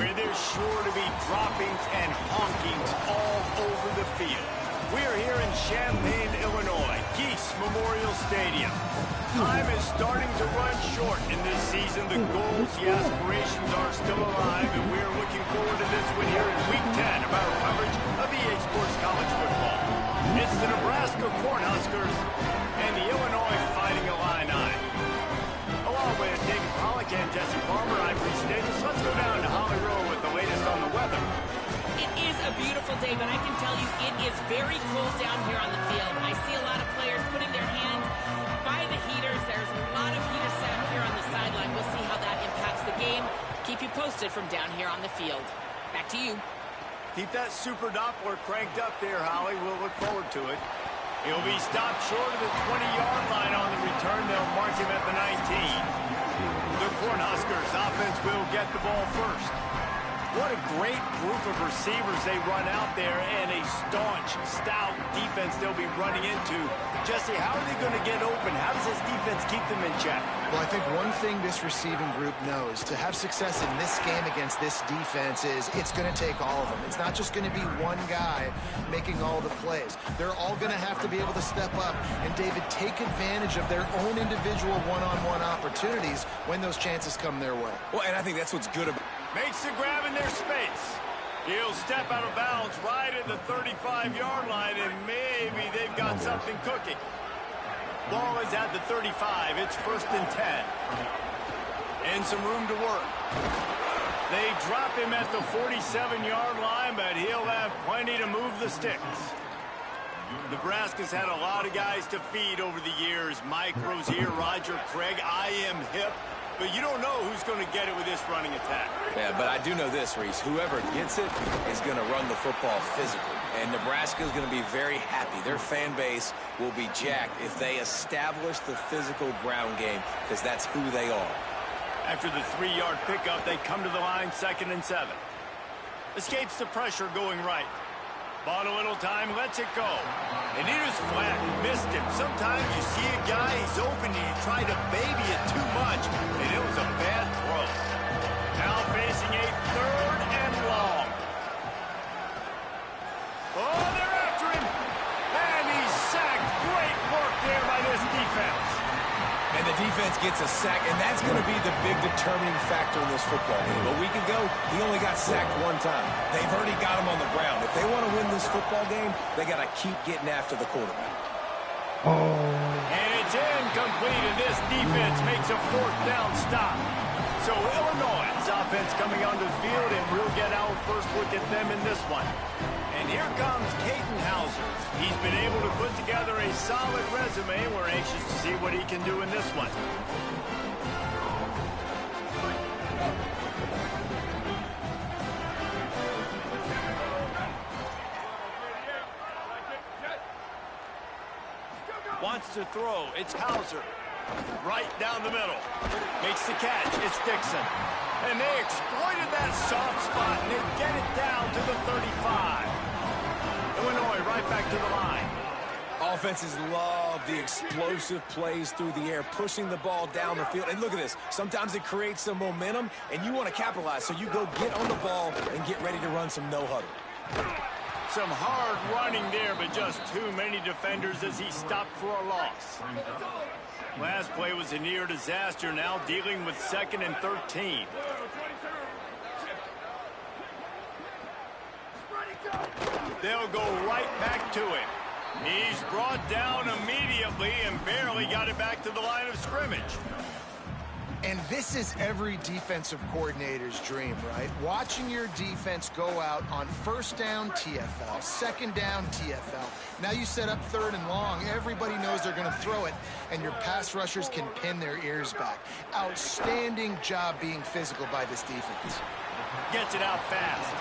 where there's sure to be droppings and honkings all over the field. We're here in Champaign, Illinois, Geese Memorial Stadium. Time is starting to run short in this season. The goals, the aspirations are still alive, and we're looking forward to this one here in Week 10 of our coverage of EA Sports College Football. It's the Nebraska Cornhuskers and the Illinois Fighting Illini. Along with David Pollock and Jesse Farmer, I'm Reese Davis. Let's go down to Holly Rowe with the latest on the weather. It is a beautiful day, but I can tell you it is very cold down here on the field. I see a lot of players putting their hands by the heaters. There's a lot of heaters set up here on the sideline. We'll see how that impacts the game. Keep you posted from down here on the field. Back to you. Keep that Super Doppler cranked up there, Holly. We'll look forward to it. He'll be stopped short of the 20-yard line on the return. They'll mark him at the 19. The Cornhuskers offense will get the ball first. What a great group of receivers they run out there, and a staunch, stout defense they'll be running into. Jesse, how are they going to get open? How does this defense keep them in check? Well, I think one thing this receiving group knows, to have success in this game against this defense, is it's going to take all of them. It's not just going to be one guy making all the plays. They're all going to have to be able to step up and, David, take advantage of their own individual one-on-one opportunities when those chances come their way. Well, and I think that's what's good about Makes the grab in their space. He'll step out of bounds right at the 35-yard line, and maybe they've got something cooking. Ball is at the 35. It's 1st and 10. And some room to work. They drop him at the 47-yard line, but he'll have plenty to move the sticks. Nebraska's had a lot of guys to feed over the years. Mike Rozier, Roger Craig, I am hip. But you don't know who's going to get it with this running attack. Yeah, but I do know this, Reese. Whoever gets it is going to run the football physically. And Nebraska is going to be very happy. Their fan base will be jacked if they establish the physical ground game, because that's who they are. After the 3-yard pickup, they come to the line, 2nd and 7. Escapes the pressure going right. Bought a little time, lets it go. And he just flat missed him. Sometimes you see a guy, he's open, and you try to baby it too much, and it was a bad throw. Now facing a 3rd and long. Oh, they're after him. And he's sacked. Great work there by this defense. And the defense gets a sack, and that's going to be the big determining factor in this football game. A week ago, he only got sacked 1 time. They've already got him on the ground. If they want to win this football game, they got to keep getting after the quarterback. And it's incomplete, and this defense makes a 4th down stop. So Illinois' offense coming onto the field, and we'll get our first look at them in this one. And here comes Caden Hauser. He's been able to put together a solid resume. We're anxious to see what he can do in this one. Wants to throw. It's Hauser. Right down the middle. Makes the catch. It's Dixon. And they exploited that soft spot, and they get it down to the 35. Illinois right back to the line. Offenses love the explosive plays through the air, pushing the ball down the field. And look at this. Sometimes it creates some momentum, and you want to capitalize. So you go get on the ball and get ready to run some no-huddle. Some hard running there, but just too many defenders as he stopped for a loss. Last play was a near disaster, now dealing with 2nd and 13. They'll go right back to him. He's brought down immediately and barely got it back to the line of scrimmage. And this is every defensive coordinator's dream, right? Watching your defense go out on 1st down, TFL, 2nd down, TFL. Now you set up 3rd and long. Everybody knows they're going to throw it, and your pass rushers can pin their ears back. Outstanding job being physical by this defense. Gets it out fast.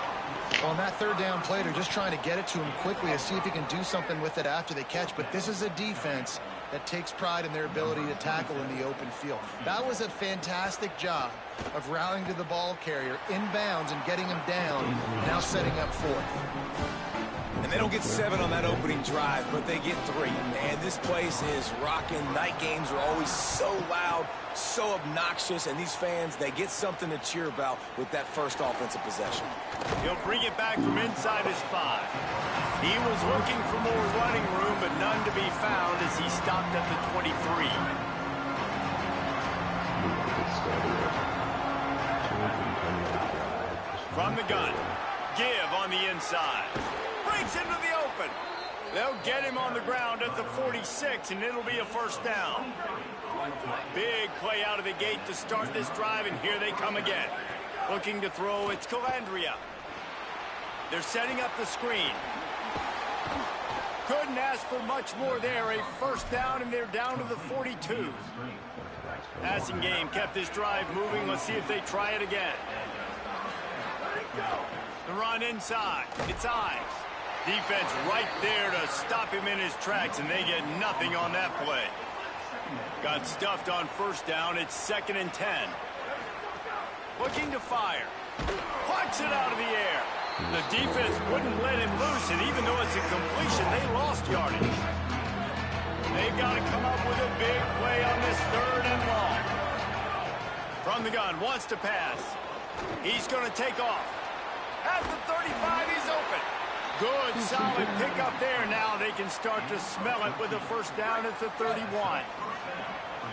On that 3rd down play, they're just trying to get it to him quickly to see if he can do something with it after they catch. But this is a defense that takes pride in their ability to tackle in the open field. That was a fantastic job of rallying to the ball carrier in bounds and getting him down, now setting up 4th. And they don't get 7 on that opening drive, but they get 3. And this place is rocking. Night games are always so loud, so obnoxious, and these fans, they get something to cheer about with that first offensive possession. He'll bring it back from inside his 5. He was looking for more running room, but none to be found as he stopped at the 23. From the gun, give on the inside. Breaks into the open. They'll get him on the ground at the 46, and it'll be a first down. Big play out of the gate to start this drive, and here they come again. Looking to throw, it's Calandria. They're setting up the screen. Couldn't ask for much more there. A first down, and they're down to the 42. Passing game kept this drive moving. Let's see if they try it again. The run inside. It's Ives. Defense right there to stop him in his tracks, and they get nothing on that play. Got stuffed on first down. It's 2nd and 10. Looking to fire. Plucks it out of the air. The defense wouldn't let him loose, and even though it's a completion, they lost yardage. They've got to come up with a big play on this 3rd and long. From the gun, wants to pass. He's going to take off. At the 35, he's open. Good, solid pickup there. Now they can start to smell it with a first down at the 31.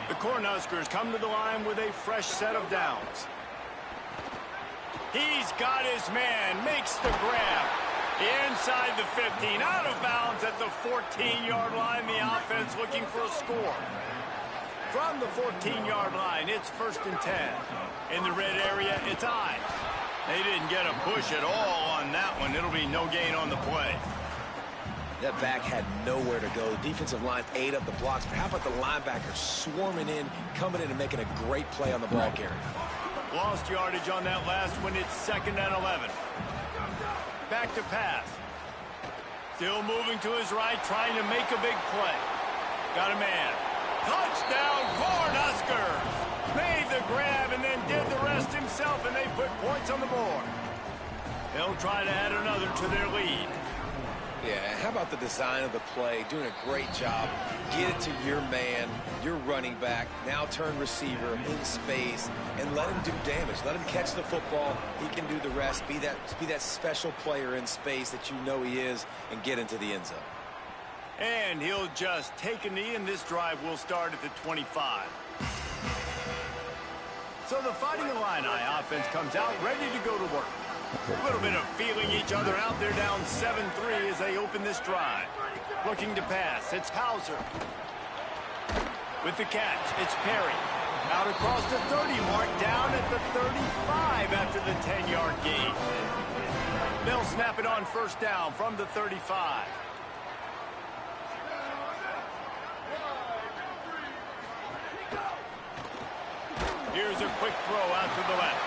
The Cornhuskers come to the line with a fresh set of downs. He's got his man, makes the grab. Inside the 15, out of bounds at the 14-yard line. The offense looking for a score. From the 14-yard line, it's 1st and 10. In the red area, it's Ives. They didn't get a push at all on that one. It'll be no gain on the play. That back had nowhere to go. The defensive line ate up the blocks, but how about the linebackers swarming in, coming in and making a great play on the ball carrier? Lost yardage on that last one. It's 2nd and 11. Back to pass. Still moving to his right, trying to make a big play. Got a man. Touchdown, Cornhuskers! Made the grab and then did the rest himself, and they put points on the board. They'll try to add another to their lead. Yeah, how about the design of the play? Doing a great job. Get it to your man, your running back, now turn receiver in space, and let him do damage. Let him catch the football. He can do the rest. Be that special player in space that you know he is, and get into the end zone. And he'll just take a knee, and this drive will start at the 25. So the Fighting Illini offense comes out ready to go to work. A little bit of feeling each other out. They're down 7-3 as they open this drive. Looking to pass. It's Hauser. With the catch, it's Perry. Out across the 30 mark, down at the 35 after the 10-yard gain. They'll snap it on first down from the 35. Here's a quick throw out to the left.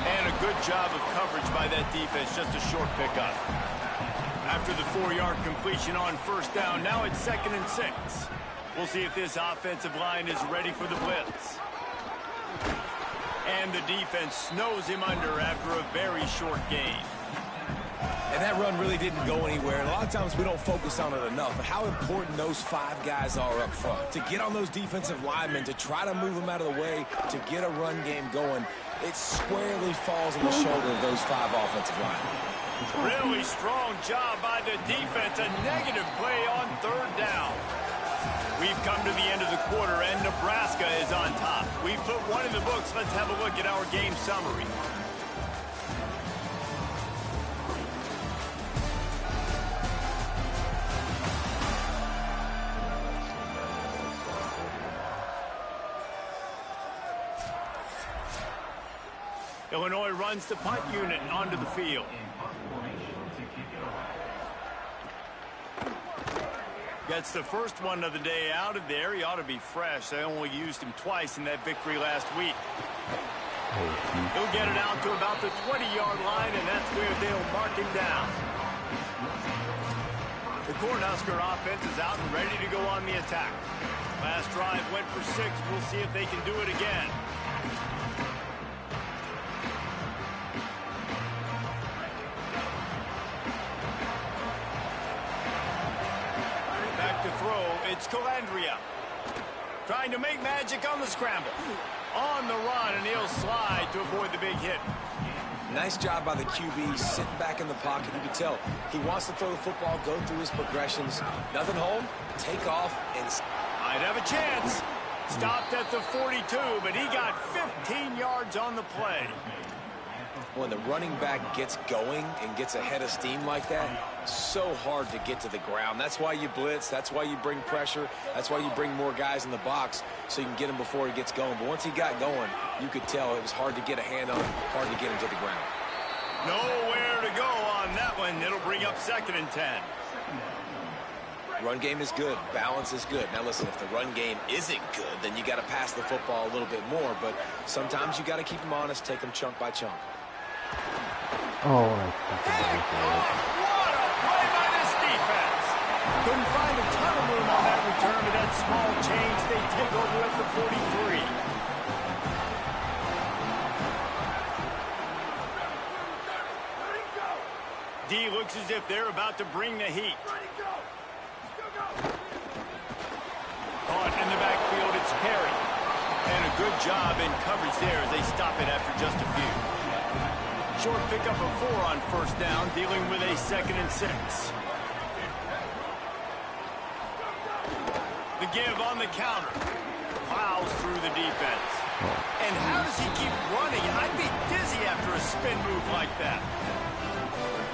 And a good job of coverage by that defense, just a short pickup. After the 4-yard completion on first down, now it's 2nd and 6. We'll see if this offensive line is ready for the blitz. And the defense snows him under after a very short gain. And that run really didn't go anywhere. And a lot of times we don't focus on it enough. But how important those 5 guys are up front. To get on those defensive linemen, to try to move them out of the way, to get a run game going, it squarely falls on the shoulder of those 5 offensive linemen. Really strong job by the defense. A negative play on 3rd down. We've come to the end of the quarter, and Nebraska is on top. We put one in the books. Let's have a look at our game summary. Illinois runs the punt unit onto the field. Gets the first one of the day out of there. He ought to be fresh. They only used him twice in that victory last week. He'll get it out to about the 20-yard line, and that's where they'll mark him down. The Cornhusker offense is out and ready to go on the attack. Last drive went for 6. We'll see if they can do it again. it's Calandria. Trying to make magic on the scramble. On the run, and he'll slide to avoid the big hit. Nice job by the QB, sitting back in the pocket. You can tell he wants to throw the football, go through his progressions. Nothing home, take off, and Might have a chance. Stopped at the 42, but he got 15 yards on the play. when the running back gets going and gets ahead of steam like that, so hard to get to the ground. That's why you blitz. That's why you bring pressure. That's why you bring more guys in the box so you can get him before he gets going. But once he got going, you could tell it was hard to get a hand on him, hard to get him to the ground. Nowhere to go on that one. It'll bring up 2nd and 10. Run game is good. Balance is good. Now, listen, if the run game isn't good, then you got to pass the football a little bit more. But sometimes you got to keep them honest, take them chunk by chunk. Oh, What a play by this defense. Couldn't find a ton of room on that return, but that small change, they take over at the 43. D looks as if they're about to bring the heat. Caught in the backfield, it's Perry. And a good job in coverage there as they stop it after just a few. Short pickup of 4 on 1st down, dealing with a 2nd and 6. The give on the counter. Plows through the defense. And how does he keep running? I'd be dizzy after a spin move like that.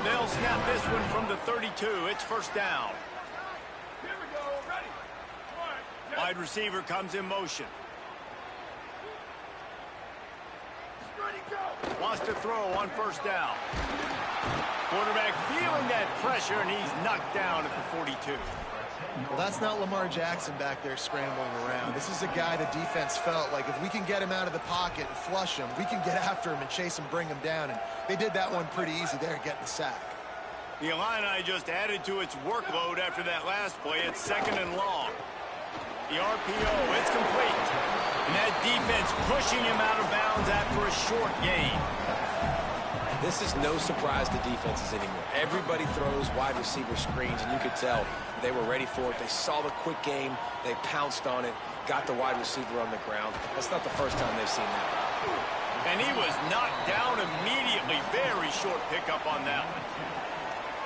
They'll snap this one from the 32. It's 1st down. Here we go. Ready. Wide receiver comes in motion. Ready, go. Wants to throw on 1st down. Quarterback feeling that pressure, and he's knocked down at the 42. Well, that's not Lamar Jackson back there scrambling around. This is a guy the defense felt like if we can get him out of the pocket and flush him, we can get after him and chase him, bring him down. And they did that one pretty easy there, getting the sack. The Illini just added to its workload after that last play. It's 2nd and long. The RPO, it's complete. And that defense pushing him out of bounds after a short gain. This is no surprise to defenses anymore. Everybody throws wide receiver screens, and you could tell they were ready for it. They saw the quick game. They pounced on it, got the wide receiver on the ground. That's not the first time they've seen that. And he was knocked down immediately. Very short pickup on that one.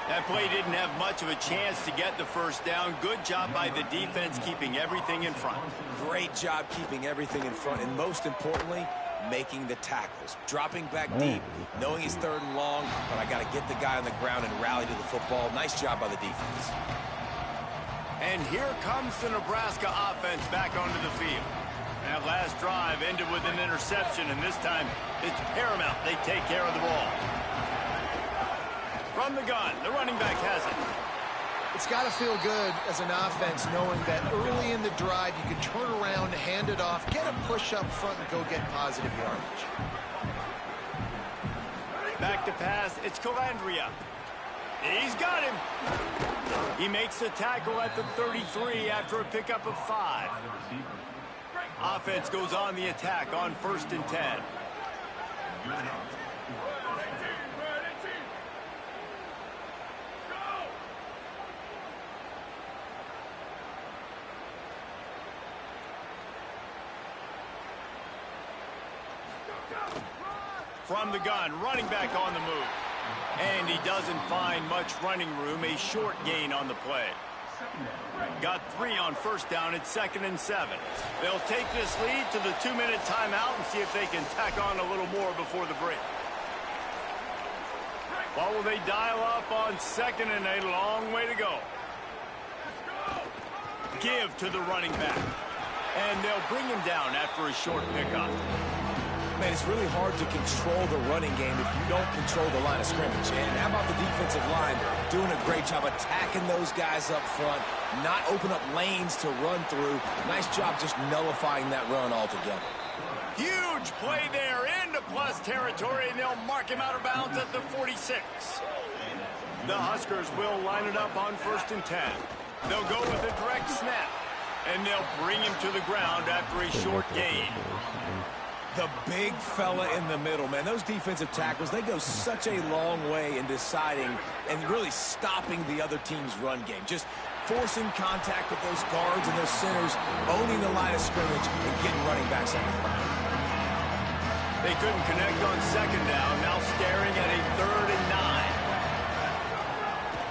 That play didn't have much of a chance to get the 1st down. Good job by the defense keeping everything in front. Great job keeping everything in front, and most importantly, making the tackles. Dropping back deep, knowing he's 3rd and long, but I got to get the guy on the ground and rally to the football. Nice job by the defense. And here comes the Nebraska offense back onto the field. That last drive ended with an interception, and this time it's paramount they take care of the ball. From the gun, the running back has it. It's got to feel good as an offense knowing that early in the drive you can turn around, hand it off, get a push up front, and go get positive yardage. Back to pass, it's Calandria. He's got him. He makes the tackle at the 33 after a pickup of 5. Offense goes on the attack on 1st and 10. From the gun, running back on the move. And he doesn't find much running room, a short gain on the play. Got 3 on 1st down, it's 2nd and 7. They'll take this lead to the 2-minute timeout and see if they can tack on a little more before the break. What will they dial up on 2nd and a long way to go? Give to the running back. And they'll bring him down after a short pickup. Man, it's really hard to control the running game if you don't control the line of scrimmage. And how about the defensive line doing a great job attacking those guys up front, not open up lanes to run through. Nice job just nullifying that run altogether. Huge play there into plus territory, and they'll mark him out of bounds at the 46. The Huskers will line it up on 1st and 10. They'll go with a direct snap, and they'll bring him to the ground after a short gain. The big fella in the middle, man. Those defensive tackles, they go such a long way in deciding and really stopping the other team's run game. Just forcing contact with those guards and those centers, owning the line of scrimmage, and getting running backs on the ground. They couldn't connect on second down. Now staring at a 3rd and 9.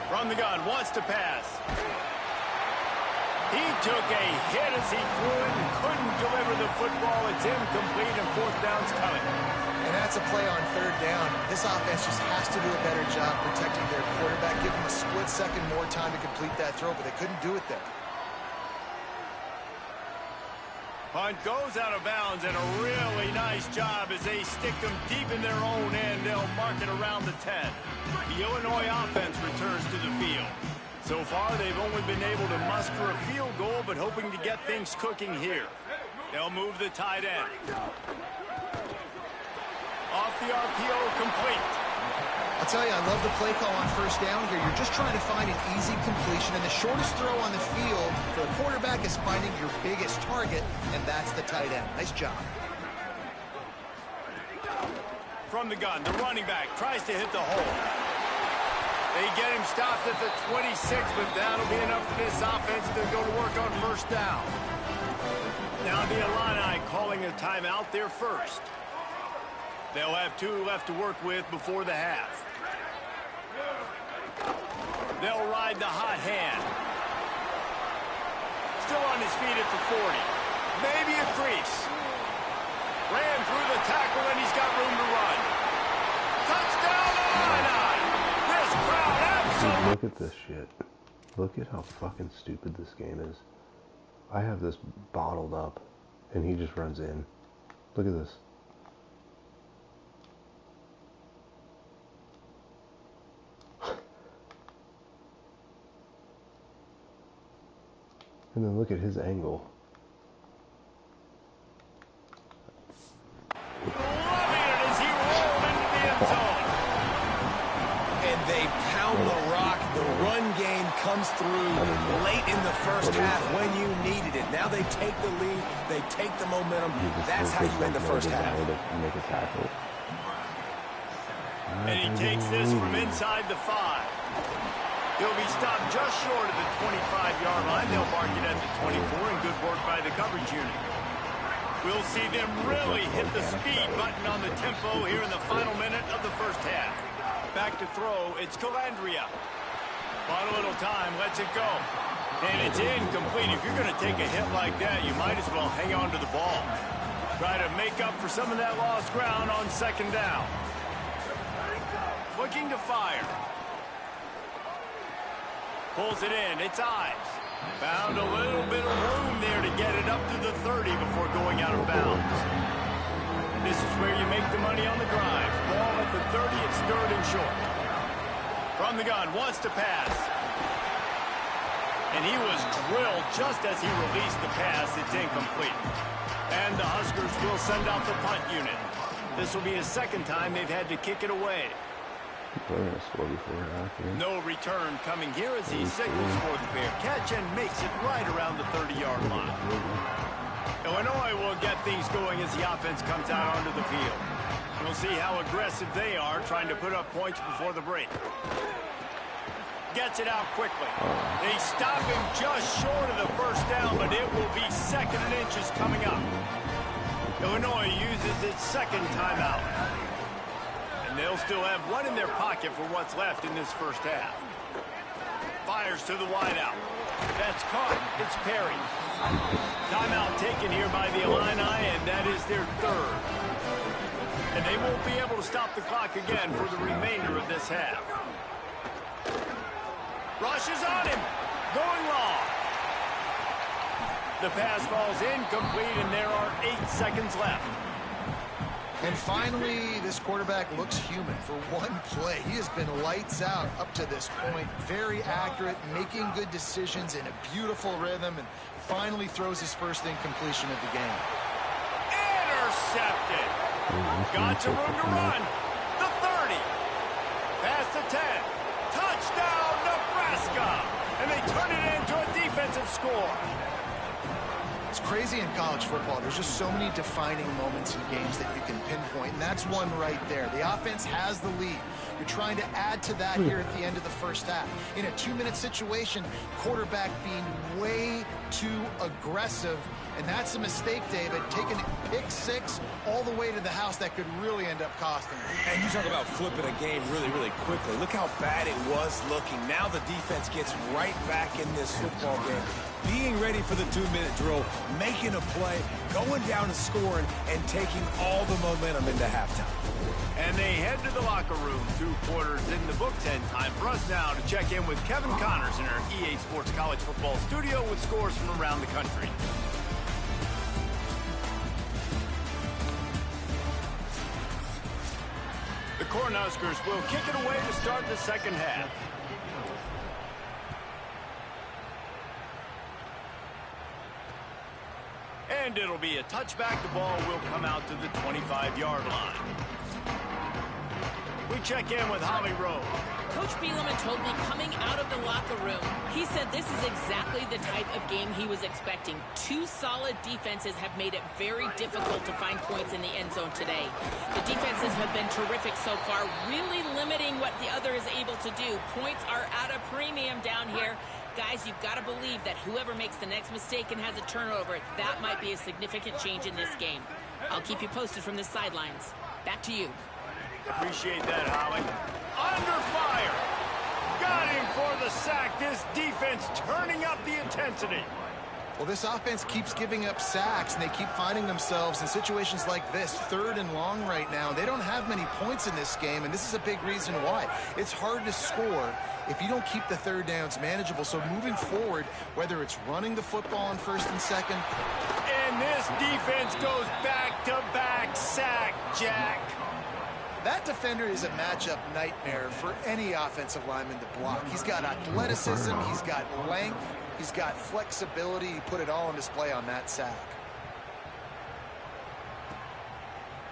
From the gun, wants to pass. He took a hit as he threw it and couldn't deliver the football. It's incomplete and 4th down's coming. And that's a play on 3rd down. This offense just has to do a better job protecting their quarterback. Give them a split second more time to complete that throw, but they couldn't do it there. Punt goes out of bounds, and a really nice job as they stick them deep in their own end. They'll mark it around the 10. The Illinois offense returns to the field. So far, they've only been able to muster a field goal, but hoping to get things cooking here. They'll move the tight end. Off the RPO, complete. I'll tell you, I love the play call on 1st down here. You're just trying to find an easy completion, and the shortest throw on the field for the quarterback is finding your biggest target, and that's the tight end. Nice job. From the gun, the running back tries to hit the hole. They get him stopped at the 26, but that'll be enough for this offense to go to work on 1st down. Now the Illini calling a timeout there first. They'll have 2 left to work with before the half. They'll ride the hot hand. Still on his feet at the 40. Maybe a crease. Ran through the tackle, and he's got room to run. Touchdown, Illini! This crowd absolutely... Look at this shit. Look at how fucking stupid this game is. I have this bottled up, and he just runs in. Look at this. And then look at his angle. Loving it as he rolled into the end zone. And they pound the rock. The run game comes through late in the first half when you needed it. Now they take the lead. They take the momentum. That's how you end the first half. Make a tackle. And he takes this from inside the 5. He'll be stopped just short of the 25-yard line. They'll mark it at the 24, and good work by the coverage unit. We'll see them really hit the speed button on the tempo here in the final minute of the first half. Back to throw, it's Calandria. Bought a little time, lets it go. And it's incomplete. If you're going to take a hit like that, you might as well hang on to the ball. Try to make up for some of that lost ground on 2nd down. Looking to fire. Pulls it in, it's Ives. Found a little bit of room there to get it up to the 30 before going out of bounds. This is where you make the money on the drive. Ball at the 30, it's 3rd and short. From the gun, wants to pass. And he was drilled just as he released the pass. It's incomplete. And the Huskers will send out the punt unit. This will be his 2nd time they've had to kick it away. No return coming here as he signals for the fair catch and makes it right around the 30-yard line. Illinois will get things going as the offense comes out onto the field. We'll see how aggressive they are trying to put up points before the break. Gets it out quickly. They stop him just short of the 1st down, but it will be 2nd and inches coming up. Illinois uses its 2nd timeout. They'll still have 1 in their pocket for what's left in this 1st half. Fires to the wideout. That's caught. It's Perry. Timeout taken here by the Illini, and that is their 3rd. And they won't be able to stop the clock again for the remainder of this half. Rush is on him. Going long. The pass falls incomplete, and there are 8 seconds left. And finally, this quarterback looks human for one play. He has been lights out up to this point. Very accurate, making good decisions in a beautiful rhythm, and finally throws his first incompletion of the game. Intercepted. Got some room to run. The 30. Past the 10. Touchdown, Nebraska. And they turn it into a defensive score. It's crazy in college football. There's just so many defining moments in games that you can pinpoint, and that's one right there. The offense has the lead. You're trying to add to that here at the end of the first half. In a 2-minute situation, quarterback being way too aggressive, and that's a mistake, David. Taking pick 6 all the way to the house, that could really end up costing them. And you talk about flipping a game really, really quickly. Look how bad it was looking. Now the defense gets right back in this football game. Being ready for the 2-minute drill, making a play, going down and scoring, and taking all the momentum into halftime. And they head to the locker room. 2 quarters in the books, and time for us now to check in with Kevin Connors in our EA Sports College Football studio with scores from around the country. The Cornhuskers will kick it away to start the second half. And it'll be a touchback. The ball will come out to the 25-yard line. We check in with Holly Rowe. Coach Bielema told me coming out of the locker room, he said this is exactly the type of game he was expecting. 2 solid defenses have made it very difficult to find points in the end zone today. The defenses have been terrific so far, really limiting what the other is able to do. Points are at a premium down here. Guys, you've got to believe that whoever makes the next mistake and has a turnover, that might be a significant change in this game. I'll keep you posted from the sidelines. Back to you. Appreciate that, Holly. Under fire. Got him for the sack. This defense turning up the intensity. Well, this offense keeps giving up sacks, and they keep finding themselves in situations like this, 3rd and long right now. They don't have many points in this game, and this is a big reason why. It's hard to score if you don't keep the 3rd downs manageable. So moving forward, whether it's running the football on 1st and 2nd. And this defense goes back-to-back sack, Jack. That defender is a matchup nightmare for any offensive lineman to block. He's got athleticism, he's got length, he's got flexibility. He put it all on display on that sack.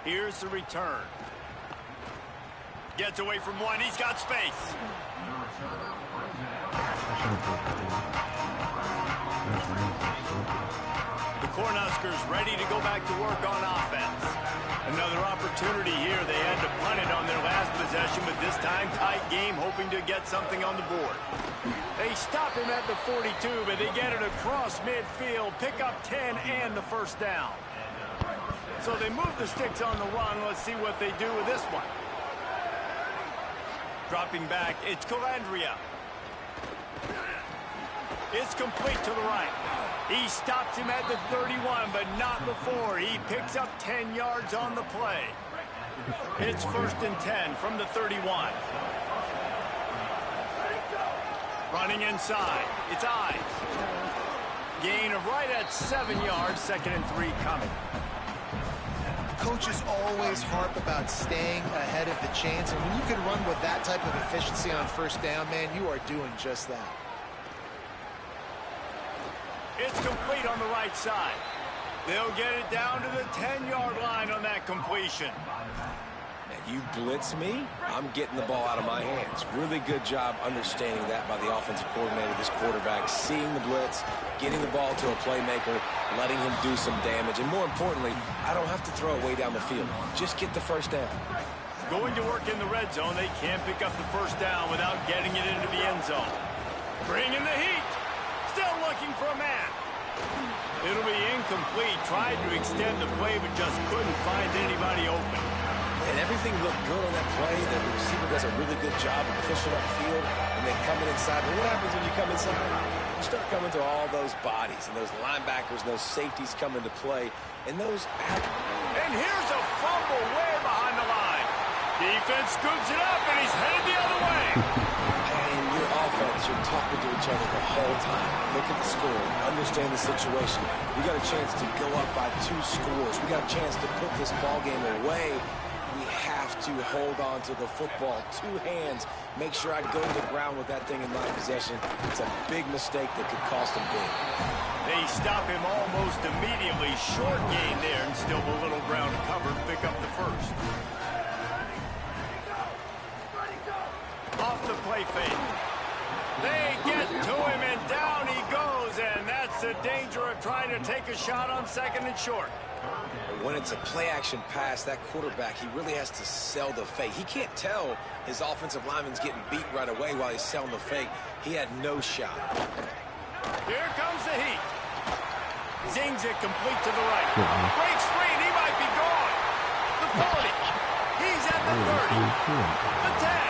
Here's the return. Gets away from one. He's got space. The Cornhuskers ready to go back to work on offense. Another opportunity here. They had to punt it on their last possession, but this time tight game, hoping to get something on the board. They stop him at the 42, but they get it across midfield, pick up 10 and the first down. So they move the sticks on the run. Let's see what they do with this one. Dropping back, it's Calandria. It's complete to the right. He stops him at the 31, but not before. He picks up 10 yards on the play. It's 1st and 10 from the 31. Running inside. It's Ives. Gain of right at 7 yards. 2nd and 3 coming. Coaches always harp about staying ahead of the chains, and when you can run with that type of efficiency on 1st down, man, you are doing just that. It's complete on the right side. They'll get it down to the 10-yard line on that completion. And you blitz me, I'm getting the ball out of my hands. Really good job understanding that by the offensive coordinator, this quarterback, seeing the blitz, getting the ball to a playmaker, letting him do some damage. And more importantly, I don't have to throw it way down the field. Just get the 1st down. Going to work in the red zone. They can't pick up the 1st down without getting it into the end zone. Bringing the heat. Still looking for a man. It'll be incomplete. Tried to extend the play, but just couldn't find anybody open. And everything looked good on that play. The receiver does a really good job of pushing upfield and then coming inside. But what happens when you come inside? You start coming to all those bodies and those linebackers and those safeties come into play. And those... And here's a fumble way behind the line. Defense scoops it up, and he's headed the other way. And your offense, you're talking to each other the whole time. Look at the score. Understand the situation. We got a chance to go up by 2 scores. We got a chance to put this ball game away. We have to hold on to the football. 2 hands. Make sure I go to the ground with that thing in my possession. It's a big mistake that could cost them big. They stop him almost immediately. Short gain there, and still a little ground to cover to pick up the 1st. Off the play fake. They get to him, and down he goes, and that's That's the danger of trying to take a shot on second and short. When it's a play-action pass, that quarterback, he really has to sell the fake. He can't tell his offensive lineman's getting beat right away while he's selling the fake. He had no shot. Here comes the heat. Zings it complete to the right. Breaks free, and he might be gone. The 40. He's at the 30. The 10.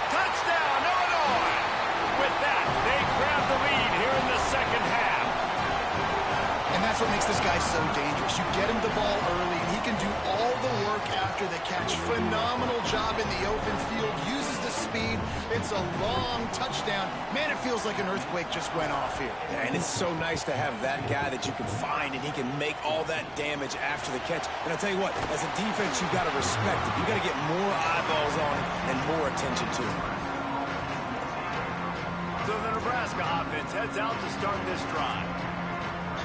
Touchdown, Illinois. With that, they grab the lead here in the second half. And that's what makes this guy so dangerous. You get him the ball early, and he can do all the work after the catch. Phenomenal job in the open field. Uses the speed. It's a long touchdown. Man, it feels like an earthquake just went off here. Yeah, and it's so nice to have that guy that you can find, and he can make all that damage after the catch. And I'll tell you what, as a defense, you've got to respect it. You've got to get more eyeballs on it and more attention to it. So the Nebraska offense heads out to start this drive.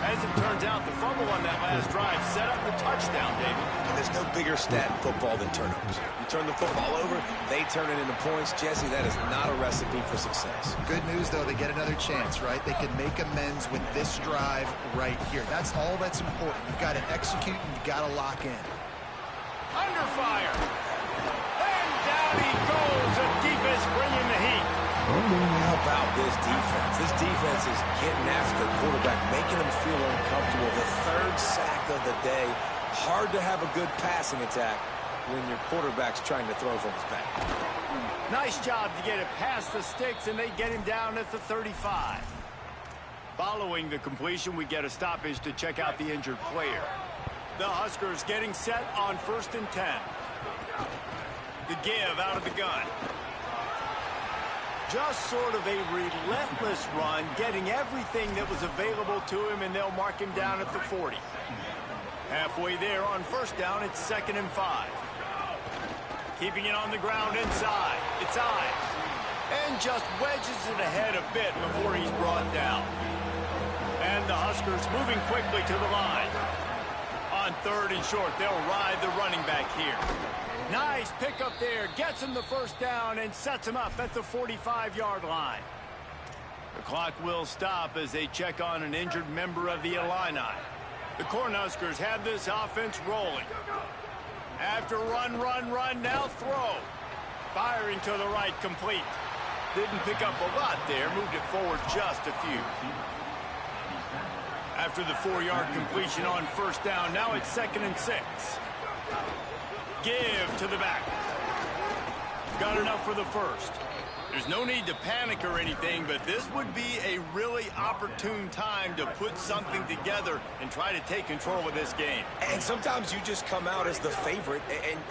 As it turns out, the fumble on that last drive set up the touchdown, David. And there's no bigger stat in football than turnovers. You turn the football over, they turn it into points. Jesse, that is not a recipe for success. Good news, though, they get another chance, right? They can make amends with this drive right here. That's all that's important. You've got to execute and you've got to lock in. Under fire. And down he goes. The defense bringing the heat. How about this defense? This defense is getting after the quarterback, making him feel uncomfortable. The third sack of the day. Hard to have a good passing attack when your quarterback's trying to throw from his back. Nice job to get it past the sticks, and they get him down at the 35. Following the completion, we get a stoppage to check out the injured player. The Huskers getting set on 1st and 10. The give out of the gun. Just sort of a relentless run, getting everything that was available to him, and they'll mark him down at the 40. Halfway there on 1st down, it's 2nd and 5. Keeping it on the ground inside. It's Ives. And just wedges it ahead a bit before he's brought down. And the Huskers moving quickly to the line. On 3rd and short, they'll ride the running back here. Nice pickup there. Gets him the 1st down and sets him up at the 45-yard line. The clock will stop as they check on an injured member of the Illini. The Cornhuskers have this offense rolling. After run, now throw. Firing to the right, complete. Didn't pick up a lot there, moved it forward just a few. After the 4-yard completion on 1st down, now it's 2nd and 6. Give to the back. Got enough for the 1st. There's no need to panic or anything, but this would be a really opportune time to put something together and try to take control of this game. And sometimes you just come out as the favorite,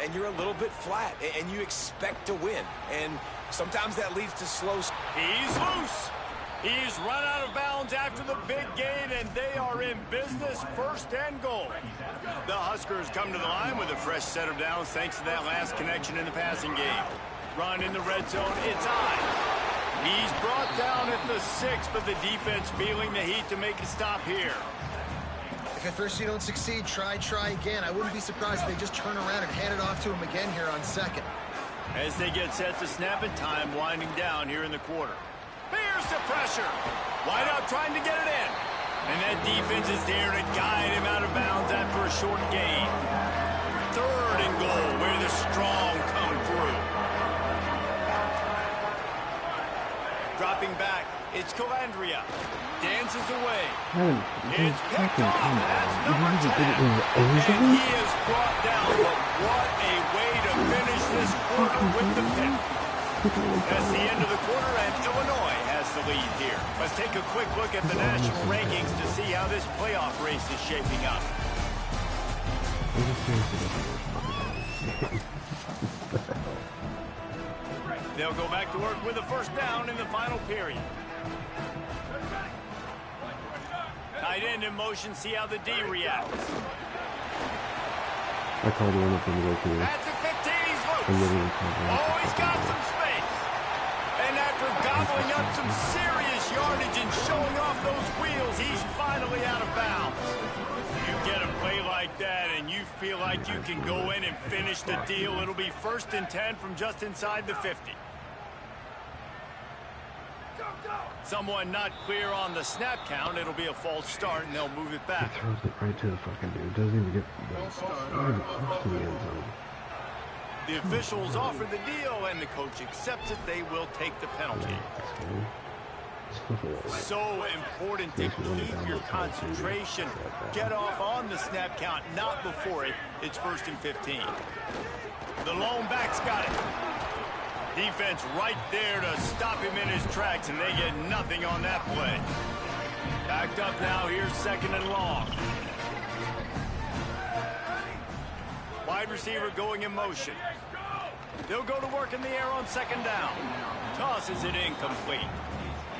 and you're a little bit flat, and you expect to win. And sometimes that leads to slow. He's loose. He's run out of bounds after the big gain, and they are in business, 1st and goal. The Huskers come to the line with a fresh set of downs thanks to that last connection in the passing game. Run in the red zone, it's Ives. He's brought down at the 6, but the defense feeling the heat to make a stop here. If at first you don't succeed, try again. I wouldn't be surprised if they just turn around and hand it off to him again here on 2nd. As they get set to snap it, time winding down here in the quarter. Here's the pressure. Wideout trying to get it in. And that defense is there to guide him out of bounds after a short gain. 3rd and goal, where the strong come through. Dropping back, it's Calandria. Dances away. It's picked off. That's number 10. And he is brought down. But what a way to finish this quarter with the pick. That's the end of the quarter, and Illinois has the lead here. Let's take a quick look at the national rankings to see how this playoff race is shaping up. They'll go back to work with a 1st down in the final period. Tight end in motion, see how the D reacts. I called one of them to go through. At the 15, he's loose. Oh, he's got some space. And after gobbling up some serious yardage and showing off those wheels, he's finally out of bounds. You get a play like that and you feel like you can go in and finish the deal. It'll be 1st and 10 from just inside the 50. Someone not clear on the snap count. It'll be a false start, and they'll move it back. He throws it right to the fucking dude. Doesn't even get not even close to the end zone. The officials offer the deal, and the coach accepts it. They will take the penalty. So important to keep your concentration. Get off on the snap count, not before it. It's 1st and 15. The lone back's got it. Defense right there to stop him in his tracks, and they get nothing on that play. Backed up now. Here's 2nd and long. Wide receiver going in motion. They'll go to work in the air on 2nd down. Tosses it incomplete.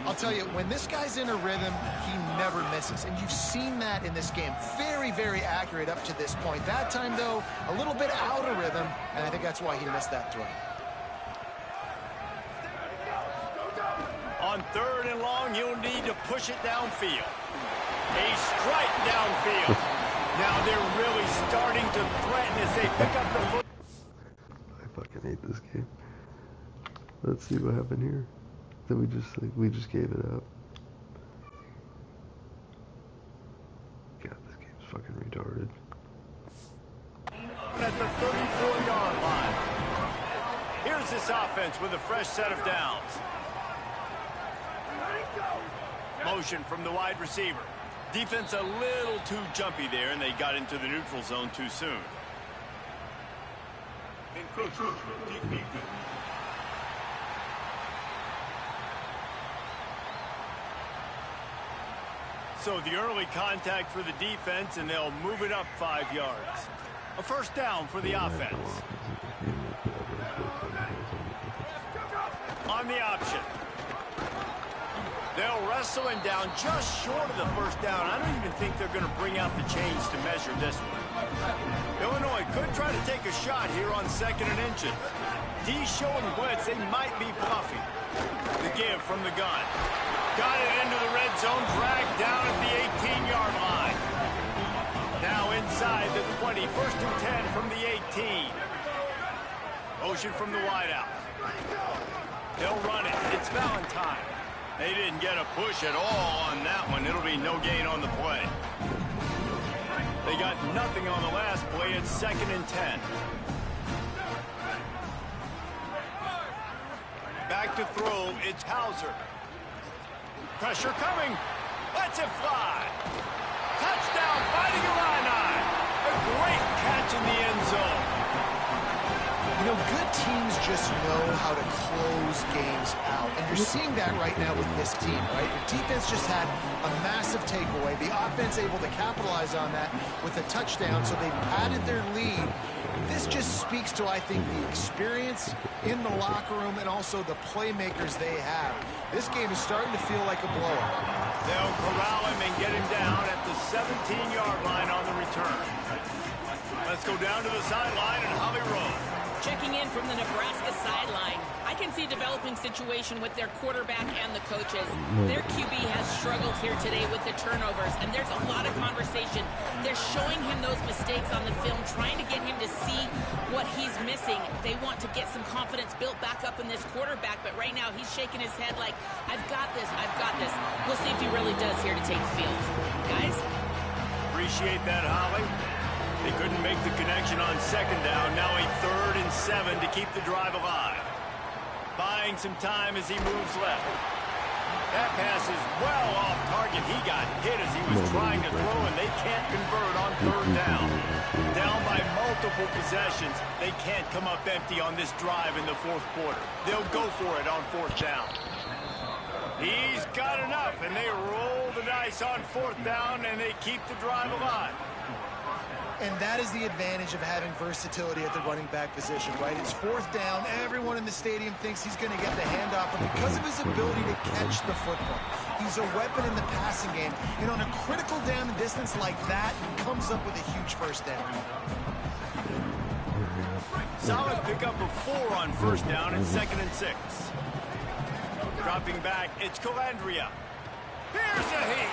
I'll tell you, when this guy's in a rhythm, he never misses. And you've seen that in this game. Very, very accurate up to this point. That time, though, a little bit out of rhythm, and I think that's why he missed that throw. On 3rd and long, you'll need to push it downfield. A strike downfield. Now they're really starting to threaten as they pick up the foot. I fucking hate this game. Let's see what happened here. That we just gave it up. God, this game's fucking retarded. At the 34-yard line. Here's this offense with a fresh set of downs. Motion from the wide receiver. Defense a little too jumpy there, and they got into the neutral zone too soon. So the early contact for the defense, and they'll move it up 5 yards. A 1st down for the offense. On the option. They'll wrestle him down just short of the 1st down. I don't even think they're going to bring out the chains to measure this one. Illinois could try to take a shot here on 2nd and inches. D showing blitz. They might be bluffing. The give from the gun. Got it into the red zone. Dragged down at the 18-yard line. Now inside the 20. 1st and 10 from the 18. Motion from the wideout. They'll run it. It's Valentine. They didn't get a push at all on that one. It'll be no gain on the play. They got nothing on the last play. It's 2nd and 10. Back to throw. It's Hauser. Pressure coming. Lets it fly. Touchdown, Fighting Illini. A great catch in the end zone. You know, good teams just know how to close games out. And you're seeing that right now with this team, right? The defense just had a massive takeaway. The offense able to capitalize on that with a touchdown, so they've padded their lead. This just speaks to, I think, the experience in the locker room and also the playmakers they have. This game is starting to feel like a blowout. They'll corral him and get him down at the 17-yard line on the return. Let's go down to the sideline and Holly Rowe. Checking in from the Nebraska sideline. I can see a developing situation with their quarterback and the coaches. Their QB has struggled here today with the turnovers, and there's a lot of conversation. They're showing him those mistakes on the film, trying to get him to see what he's missing. They want to get some confidence built back up in this quarterback, but right now he's shaking his head like, I've got this, I've got this. We'll see if he really does here to take the field. Guys? Appreciate that, Holly. They couldn't make the connection on 2nd down. Now a 3rd and 7 to keep the drive alive. Buying some time as he moves left. That pass is well off target. He got hit as he was trying to throw, and they can't convert on 3rd down. Down by multiple possessions. They can't come up empty on this drive in the 4th quarter. They'll go for it on 4th down. He's got enough, and they roll the dice on 4th down, and they keep the drive alive. And that is the advantage of having versatility at the running back position, right? It's 4th down. Everyone in the stadium thinks he's going to get the handoff, but because of his ability to catch the football, he's a weapon in the passing game. And on a critical down and distance like that, he comes up with a huge 1st down. Solid pickup of 4 on 1st down and 2nd and 6. Dropping back, it's Calandria. Here's a heat.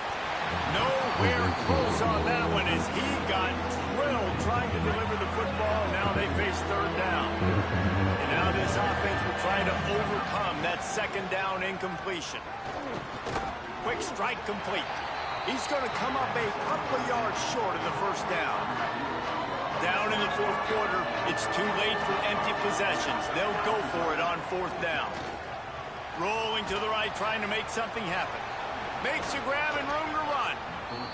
Nowhere close on that one as he got drilled trying to deliver the football, and now they face third down. And now this offense will try to overcome that second down incompletion. Quick strike complete. He's going to come up a couple of yards short of the first down. Down in the fourth quarter, it's too late for empty possessions. They'll go for it on fourth down. Rolling to the right, trying to make something happen. Makes a grab and room to run.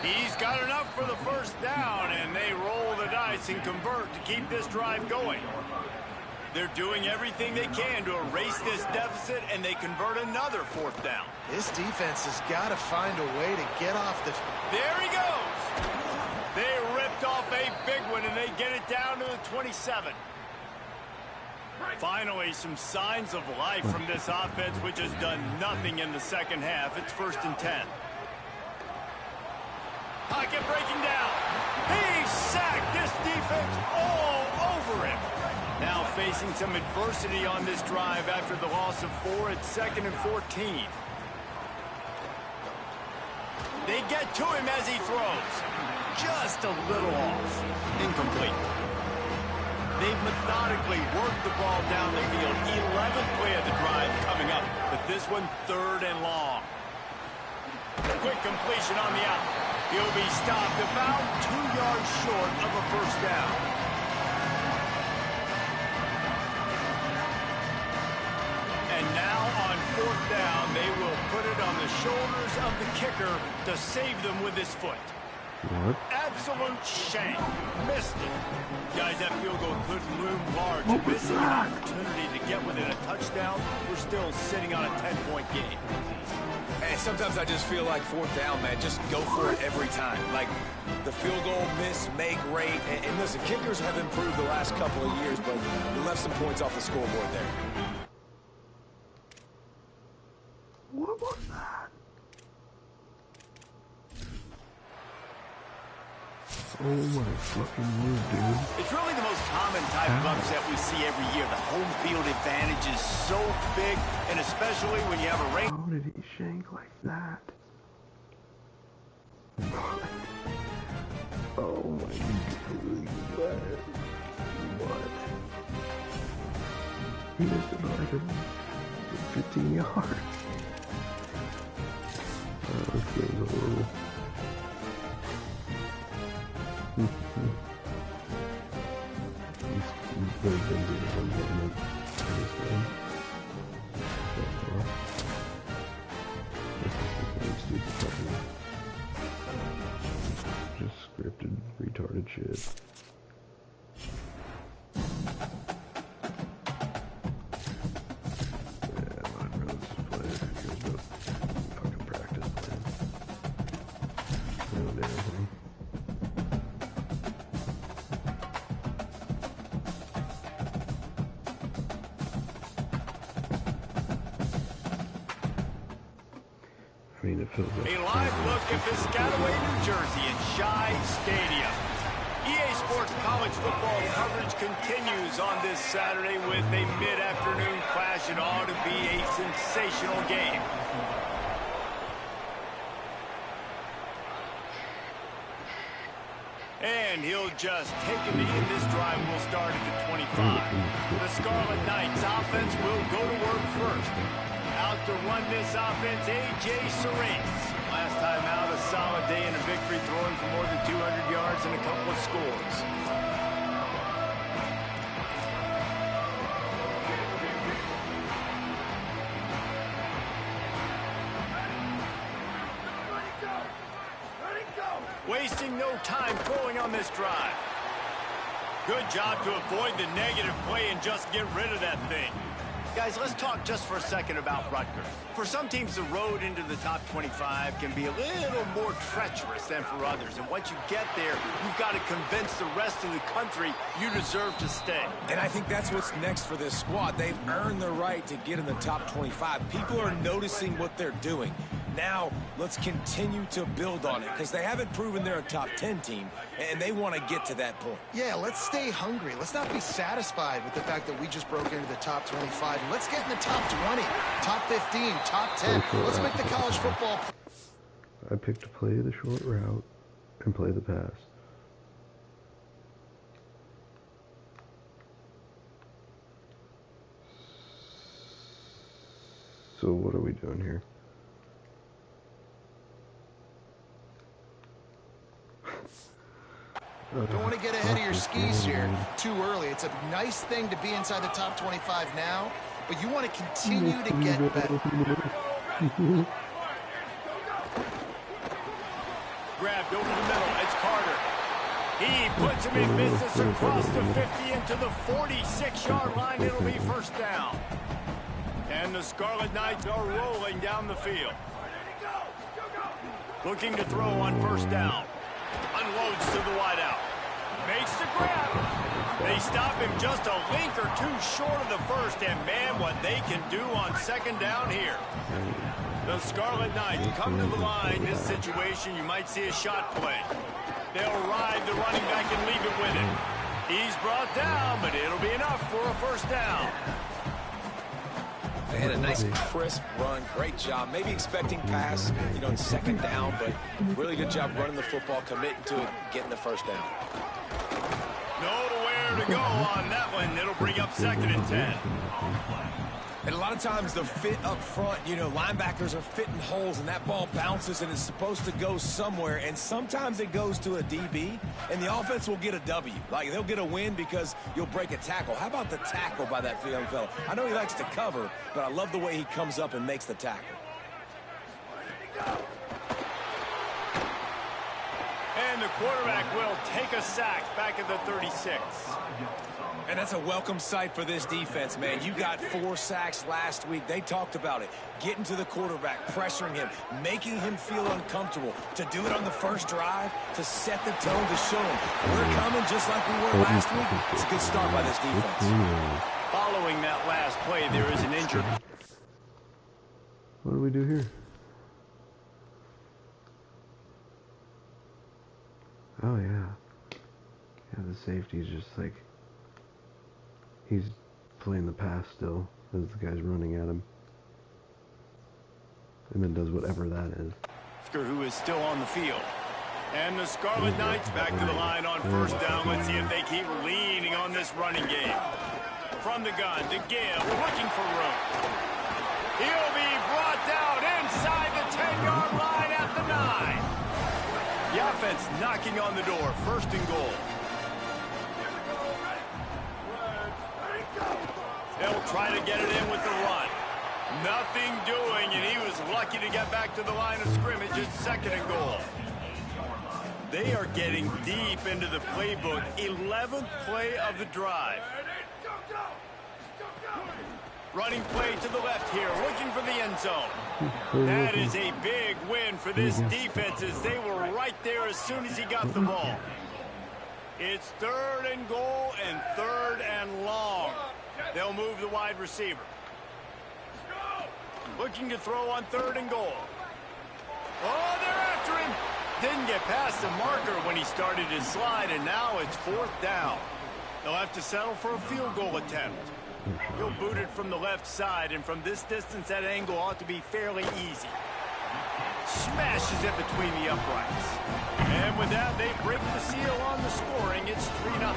He's got enough for the first down, and they roll the dice and convert to keep this drive going. They're doing everything they can to erase this deficit, and they convert another fourth down. This defense has got to find a way to get off the... There he goes. They ripped off a big one, and they get it down to the 27. Finally, some signs of life from this offense, which has done nothing in the second half. It's 1st and 10. Pocket breaking down. He sacked this defense all over him. Now facing some adversity on this drive after the loss of 4 at 2nd and 14. They get to him as he throws. Just a little off. Incomplete. They've methodically worked the ball down the field. 11th play of the drive coming up, but this one 3rd and long. Quick completion on the out. He'll be stopped about 2 yards short of a first down. And now on fourth down, they will put it on the shoulders of the kicker to save them with his foot. What? Absolute shame. Missed it. Guys, that field goal could loom large. Missing an opportunity to get within a touchdown. We're still sitting on a 10-point game. Hey, sometimes I just feel like fourth down, man. Just go for it every time. Like the field goal miss, make rate. And listen, kickers have improved the last couple of years, but we left some points off the scoreboard there. What was that? Oh my fucking word, dude. It's really the most common type of upset we see every year. The home field advantage is so big, and especially when you have a rain. How did he shank like that? Oh my god. What? He missed it by like 15 yards. This game's horrible. Just scripted, retarded shit. Yeah, I'd rather just play it because the fucking practice plan. No damn thing. I mean, it feels like A live look at Piscataway, New Jersey at Shai Stadium. EA Sports college football coverage continues on this Saturday with a mid-afternoon clash. It ought to be a sensational game. And he'll just take a knee, and this drive will start at the 25. The Scarlet Knights offense will go to work first. Out to run this offense, A.J. Cerise. Last time out, a solid day and a victory, throwing for more than 200 yards and a couple of scores. Wasting no time throwing on this drive. Good job to avoid the negative play and just get rid of that thing. Guys, let's talk just for a second about Rutgers. For some teams, the road into the top 25 can be a little more treacherous than for others. And once you get there, you've got to convince the rest of the country you deserve to stay. And I think that's what's next for this squad. They've earned the right to get in the top 25. People are noticing what they're doing. Now, let's continue to build on it, because they haven't proven they're a top 10 team, and they want to get to that point. Yeah, let's stay hungry. Let's not be satisfied with the fact that we just broke into the top 25. Let's get in the top 20, top 15, top 10. Let's make the college football... I picked to play the short route and play the pass. So what are we doing here? Don't want to get ahead of your skis here too early. It's a nice thing to be inside the top 25 now, but you want to continue to get better. Grabbed over the middle. It's Carter. He puts him in business across the 50 into the 46-yard line. It'll be first down. And the Scarlet Knights are rolling down the field. Looking to throw on first down. Unloads to the wideout. Makes the grab. They stop him just a link or two short of the first, and man, what they can do on second down here. The Scarlet Knights come to the line. This situation, you might see a shot play. They'll ride the running back and leave it with him. He's brought down, but it'll be enough for a first down. They had a nice crisp run. Great job. Maybe expecting pass, in second down, but really good job running the football, committing to it, getting the first down. Nowhere to go on that one. It'll bring up second and 10. And a lot of times the fit up front, linebackers are fitting holes, and that ball bounces and it's supposed to go somewhere, and sometimes it goes to a DB, and the offense will get a W. Like, they'll get a win because you'll break a tackle. How about the tackle by that young fella? I know he likes to cover, but I love the way he comes up and makes the tackle. And the quarterback will take a sack back at the 36. And that's a welcome sight for this defense, man. You got 4 sacks last week. They talked about it. Getting to the quarterback, pressuring him, making him feel uncomfortable. To do it on the first drive, to set the tone, to show him we're coming just like we were last week. It's a good start by this defense. Following that last play, there is an injury. What do we do here? Oh, yeah. Yeah, the safety's just like... He's playing the pass still as the guy's running at him. And then does whatever that is. Who is still on the field. And the Scarlet Knights back to the line on first down. Let's see if they keep leaning on this running game. From the gun to Gale, looking for room. He'll be brought down inside the 10-yard line at the 9. The offense knocking on the door. First and goal. They'll try to get it in with the run. Nothing doing, and he was lucky to get back to the line of scrimmage. It's second and goal. They are getting deep into the playbook. 11th play of the drive. Running play to the left here, looking for the end zone. That is a big win for this defense, as they were right there as soon as he got the ball. It's third and goal and third and long. They'll move the wide receiver. Looking to throw on third and goal. Oh, they're after him. Didn't get past the marker when he started his slide, and now it's fourth down. They'll have to settle for a field goal attempt. He'll boot it from the left side, and from this distance, that angle ought to be fairly easy. Smashes it between the uprights. And with that, they break the seal on the scoring. It's 3-0.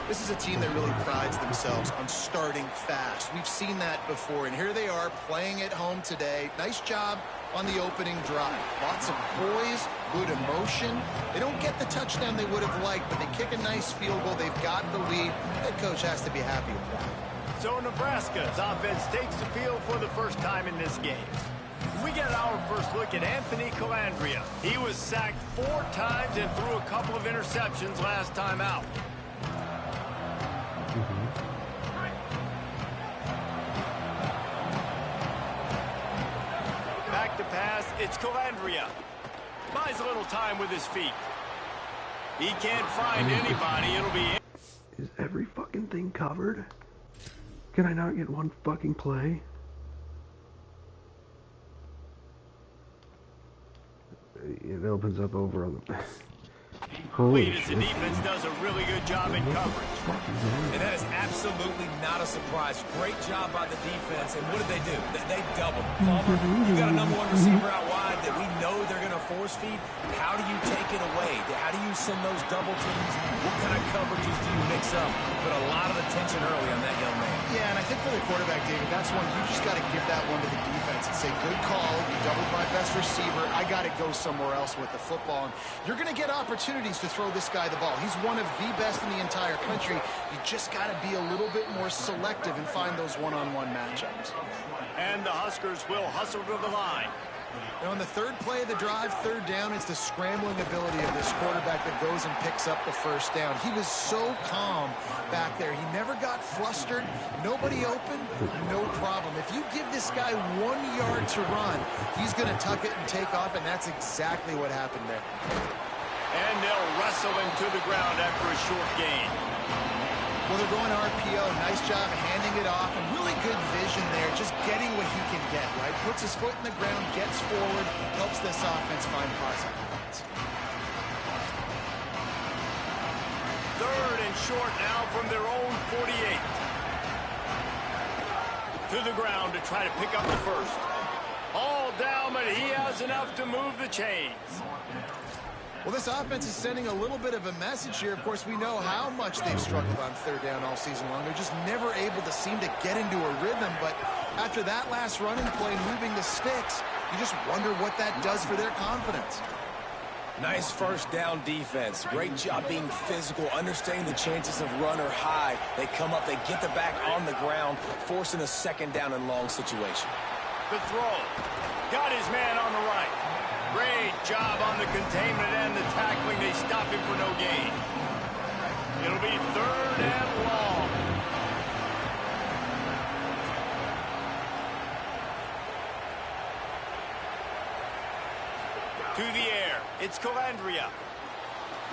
This is a team that really prides themselves on starting fast. We've seen that before, and here they are playing at home today. Nice job on the opening drive. Lots of poise, good emotion. They don't get the touchdown they would have liked, but they kick a nice field goal. They've got the lead. Head coach has to be happy with that. So Nebraska's offense takes the field for the first time in this game. We get our first look at Anthony Calandria. He was sacked 4 times and threw a couple of interceptions last time out. Back to pass, it's Calandria. Buys a little time with his feet. He can't find anybody. It'll be... Is every fucking thing covered? Can I not get one fucking play? It opens up over on the... Holy shit. The defense does a really good job in coverage. And that is absolutely not a surprise. Great job by the defense. And what did they do? They doubled. Palmer, you got a number 1 receiver out wide that we know they're force feed. How do you take it away? How do you send those double teams? What kind of coverages do you mix up? Put a lot of attention early on that young man. Yeah, and I think for the quarterback, David, that's one you just got to give that one to the defense and say, good call. You doubled my best receiver. I got to go somewhere else with the football. And you're going to get opportunities to throw this guy the ball. He's one of the best in the entire country. You just got to be a little bit more selective and find those one-on-one matchups. And the Huskers will hustle to the line. Now, on the third play of the drive, third down, it's the scrambling ability of this quarterback that goes and picks up the first down. He was so calm back there. He never got flustered. Nobody open, no problem. If you give this guy 1 yard to run, he's going to tuck it and take off, and that's exactly what happened there. And they'll wrestle him to the ground after a short gain. Well, they're going RPO. Nice job handing it off, and really good vision there, just getting what he can get, right? Puts his foot in the ground, gets forward, helps this offense find positive points. Third and short now from their own 48. To the ground to try to pick up the first. All down, but he has enough to move the chains. Well, this offense is sending a little bit of a message here. Of course, we know how much they've struggled on third down all season long. They're just never able to seem to get into a rhythm. But after that last running play, moving the sticks, you just wonder what that does for their confidence. Nice first down defense. Great job being physical, understanding the chances of run or high. They come up, they get the back on the ground, forcing a second down and long situation. The throw. Got his man on the right. Great job on the containment and the tackling. They stop him for no gain. It'll be third and long. To the air. It's Calandria.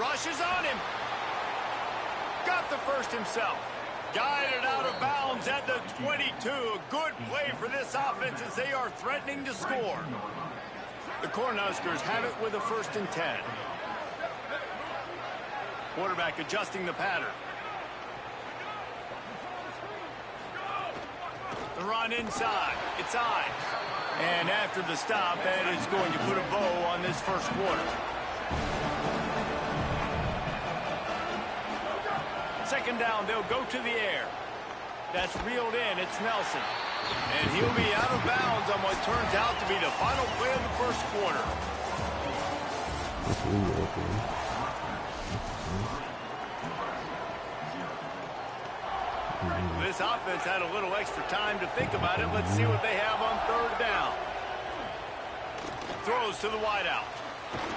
Rushes on him. Got the first himself. Guided out of bounds at the 22. A good play for this offense as they are threatening to score. The Cornhuskers have it with a 1st and 10. Quarterback adjusting the pattern. The run inside. It's Ives. And after the stop, that is going to put a bow on this first quarter. Second down, they'll go to the air. That's reeled in. It's Nelson. And he'll be out of bounds on what turns out to be the final play of the first quarter. This offense had a little extra time to think about it. Let's see what they have on third down. Throws to the wideout.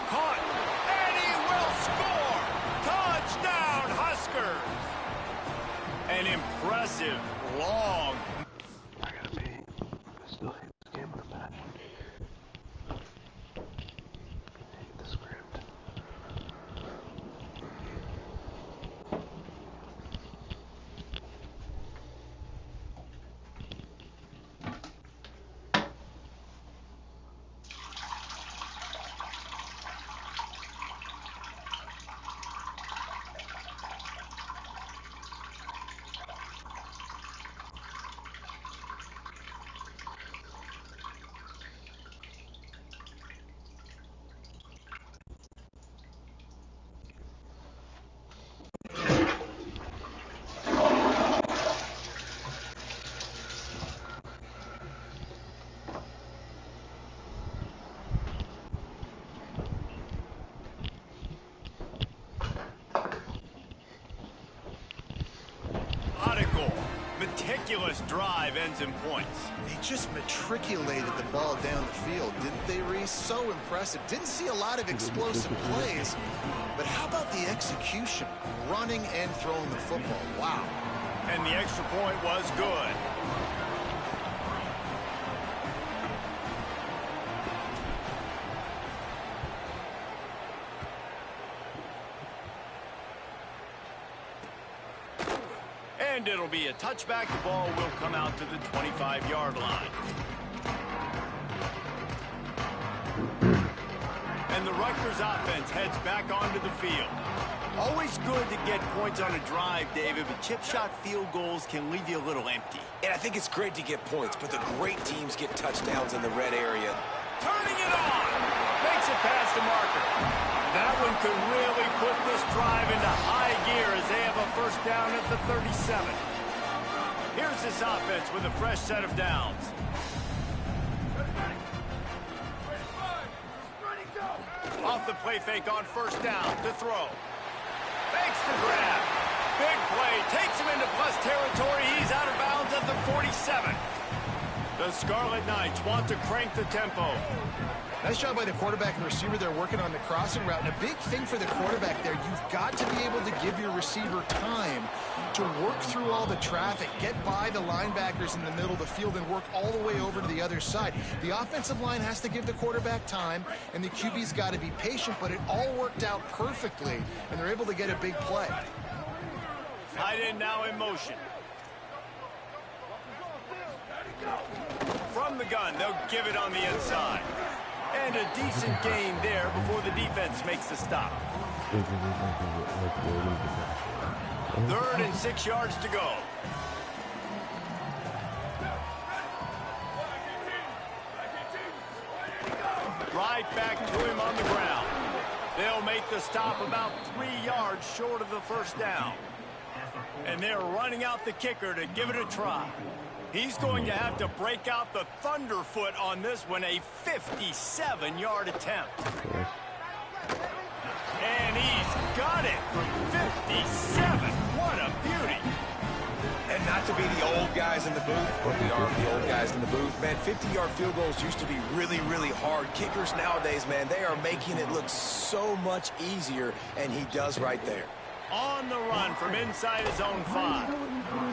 Caught. And he will score. Touchdown, Huskers. An impressive, long. I gotta pee. I still hate this game with a passion. I hate the script. Meticulous drive ends in points. They just matriculated the ball down the field, didn't they, Reese? So impressive. Didn't see a lot of explosive plays, but how about the execution? Running and throwing the football. Wow. And the extra point was good. And it'll be a touchback. The ball will come out to the 25-yard line. And the Rutgers offense heads back onto the field. Always good to get points on a drive, David, but chip shot field goals can leave you a little empty. And I think it's great to get points, but the great teams get touchdowns in the red area. Turning it on! Makes it past the mark. could really put this drive into high gear as they have a first down at the 37. Here's this offense with a fresh set of downs. Off the play fake on first down to throw. Makes the grab. Big play. Takes him into plus territory. He's out of bounds at the 47. The Scarlet Knights want to crank the tempo. Nice job by the quarterback and receiver. They're working on the crossing route. And a big thing for the quarterback there, you've got to be able to give your receiver time to work through all the traffic, get by the linebackers in the middle of the field, and work all the way over to the other side. The offensive line has to give the quarterback time, and the QB's got to be patient, but it all worked out perfectly, and they're able to get a big play. Tight end now in motion. From the gun, they'll give it on the inside. And a decent gain there before the defense makes the stop. 3rd and 6 yards to go. Right back to him on the ground. They'll make the stop about 3 yards short of the first down. And they're running out the kicker to give it a try. He's going to have to break out the thunderfoot on this one, a 57-yard attempt. And he's got it from 57. What a beauty. And not to be the old guys in the booth, but we are the old guys in the booth. Man, 50-yard field goals used to be really, really hard. Kickers nowadays, man, they are making it look so much easier, and he does right there. On the run from inside his own 5.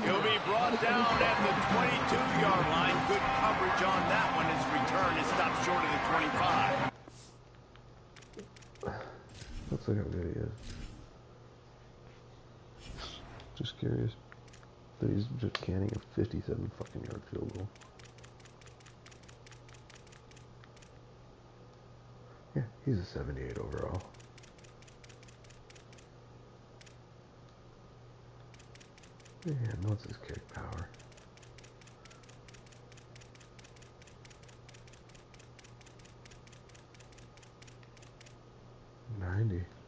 He'll be brought down at the 22-yard line. Good coverage on that one. His return is stopped short of the 25. Looks like how good he is. Just curious that he's just canning a 57 fucking yard field goal. Yeah, he's a 78 overall. Man, what's his kick power?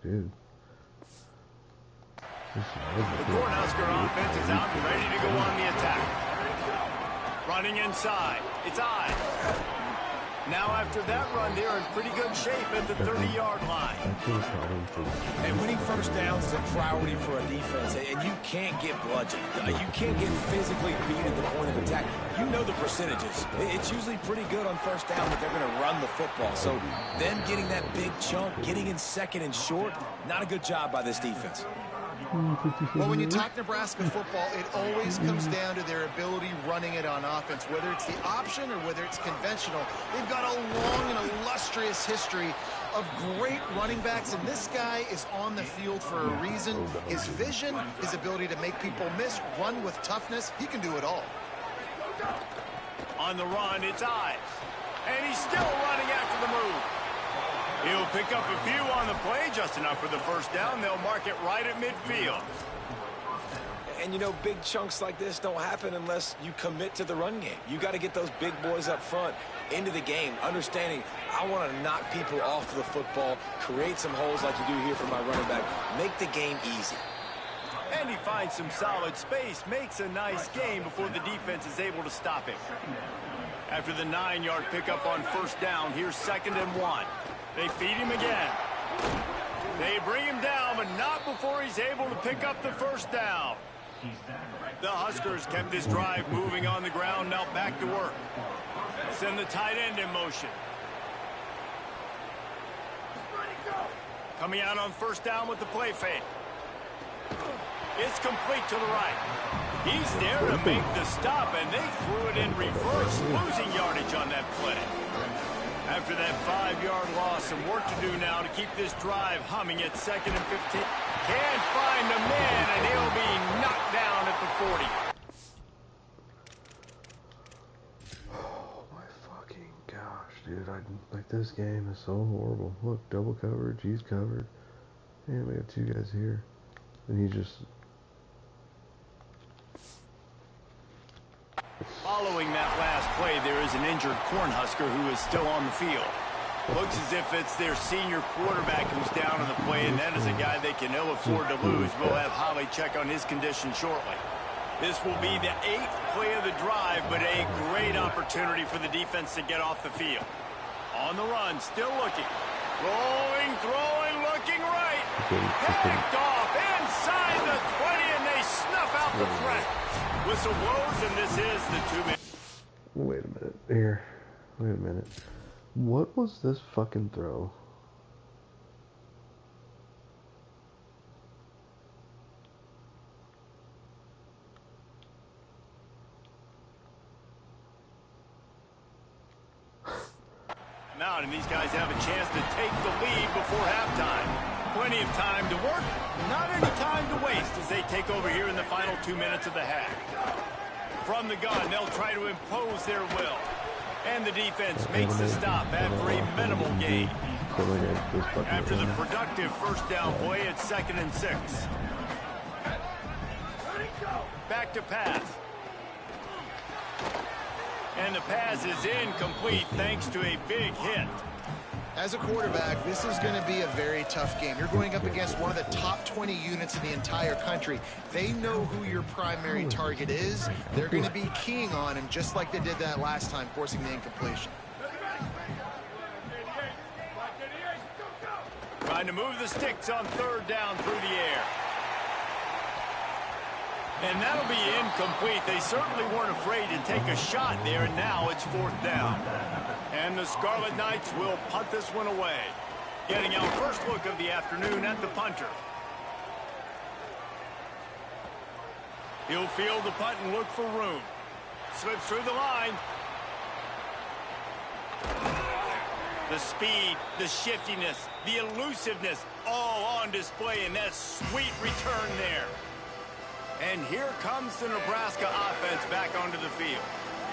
Dude. The Cornhusker offense is out and ready to go on the attack. Running inside. It's I. Now after that run, they're in pretty good shape at the 30-yard line. And winning first downs is a priority for a defense, and you can't get bludgeoned. You can't get physically beat at the point of attack. You know the percentages. It's usually pretty good on first down that they're going to run the football. So them getting that big chunk, getting in second and short, not a good job by this defense. Well, when you talk Nebraska football, it always comes down to their ability running it on offense, whether it's the option or whether it's conventional. They've got a long and illustrious history of great running backs, and this guy is on the field for a reason. His vision, his ability to make people miss, run with toughness, he can do it all. On the run, it's Ives. And he's still running after the move. He'll pick up a few on the play, just enough for the first down. They'll mark it right at midfield. And, you know, big chunks like this don't happen unless you commit to the run game. You got to get those big boys up front into the game, understanding I want to knock people off the football, create some holes like you do here for my running back, make the game easy. And he finds some solid space, makes a nice gain before the defense is able to stop him. After the 9-yard pickup on first down, here's 2nd and 1. They feed him again. They bring him down, but not before he's able to pick up the first down. The Huskers kept this drive moving on the ground, now back to work. Send the tight end in motion. Coming out on first down with the play fake. It's complete to the right. He's there to make the stop, and they threw it in reverse, losing yardage on that play. After that 5-yard loss, some work to do now to keep this drive humming at 2nd and 15. Can't find the man, and he'll be knocked down at the 40. Oh my fucking gosh, dude. Like, this game is so horrible. Look, double coverage, he's covered. And we have 2 guys here. And he just... Following that last play, there is an injured Cornhusker who is still on the field. Looks as if it's their senior quarterback who's down on the play, and that is a guy they can ill afford to lose. We'll have Holly check on his condition shortly. This will be the 8th play of the drive, but a great opportunity for the defense to get off the field. On the run, still looking. Rolling, throwing, looking right. Picked off inside the 20, and they snuff out the threat. Whistle blows, and this is the 2-minute. Wait a minute. Here. Wait a minute. What was this fucking throw? Out, and these guys have a chance to take the lead before halftime. Plenty of time to work, not any time to waste as they take over here in the final 2 minutes of the half. From the gun, they'll try to impose their will. And the defense makes the stop after a minimal gain. After the productive first down play, it's 2nd and 6. Back to pass. And the pass is incomplete thanks to a big hit. As a quarterback, this is going to be a very tough game. You're going up against one of the top 20 units in the entire country. They know who your primary target is. They're going to be keying on him just like they did that last time, forcing the incompletion. Trying to move the sticks on 3rd down through the air. And that'll be incomplete. They certainly weren't afraid to take a shot there, and now it's 4th down. And the Scarlet Knights will punt this one away. Getting our first look of the afternoon at the punter. He'll field the punt and look for room. Slips through the line. The speed, the shiftiness, the elusiveness, all on display in that sweet return there. And here comes the Nebraska offense back onto the field.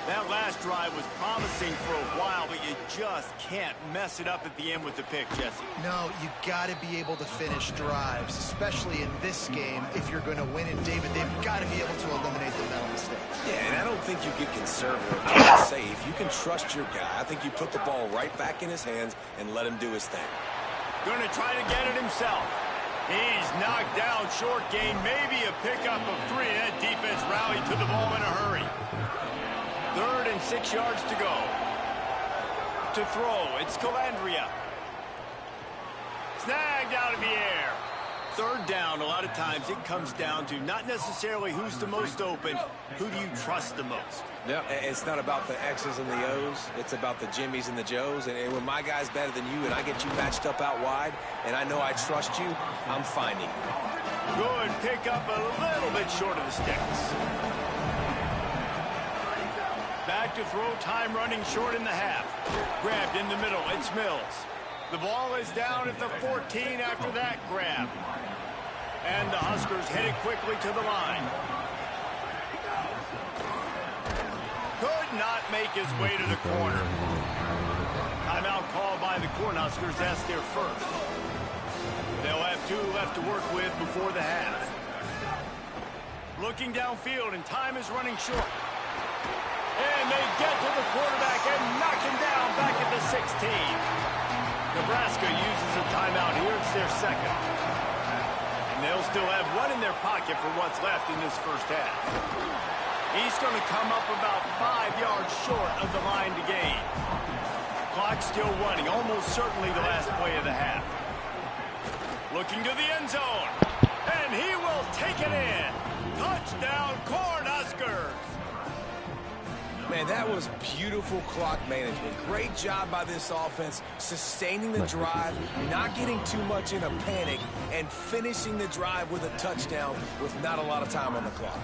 That last drive was promising for a while, but you just can't mess it up at the end with the pick, Jesse. No, you got to be able to finish drives, especially in this game. If you're going to win it, David, they've got to be able to eliminate the mental mistakes. Yeah, and I don't think you get conservative. I say, if you can trust your guy, I think you put the ball right back in his hands and let him do his thing. Going to try to get it himself. He's knocked down, short gain, maybe a pickup of 3. That defense rallied to the ball in a hurry. 3rd and 6 yards to go. To throw, it's Calandria. Snagged out of the air. 3rd down, a lot of times it comes down to not necessarily who's the most open, who do you trust the most? Yeah, it's not about the X's and the O's. It's about the Jimmys and the Joes. And when my guy's better than you and I get you matched up out wide and I know I trust you, I'm finding you. Good pick up a little bit short of the sticks. Back to throw, time running short in the half. Grabbed in the middle, it's Mills. The ball is down at the 14 after that grab. And the Huskers headed quickly to the line. Could not make his way to the corner. Timeout called by the Cornhuskers. That's their first. They'll have 2 left to work with before the half. Looking downfield, and time is running short. And they get to the quarterback and knock him down back at the 16. Nebraska uses a timeout here. It's their second. And they'll still have 1 in their pocket for what's left in this first half. He's going to come up about 5 yards short of the line to gain. Clock still running, almost certainly the last play of the half. Looking to the end zone. And he will take it in. Touchdown, Cornhuskers. Man, that was beautiful clock management. Great job by this offense, sustaining the drive, not getting too much in a panic, and finishing the drive with a touchdown with not a lot of time on the clock.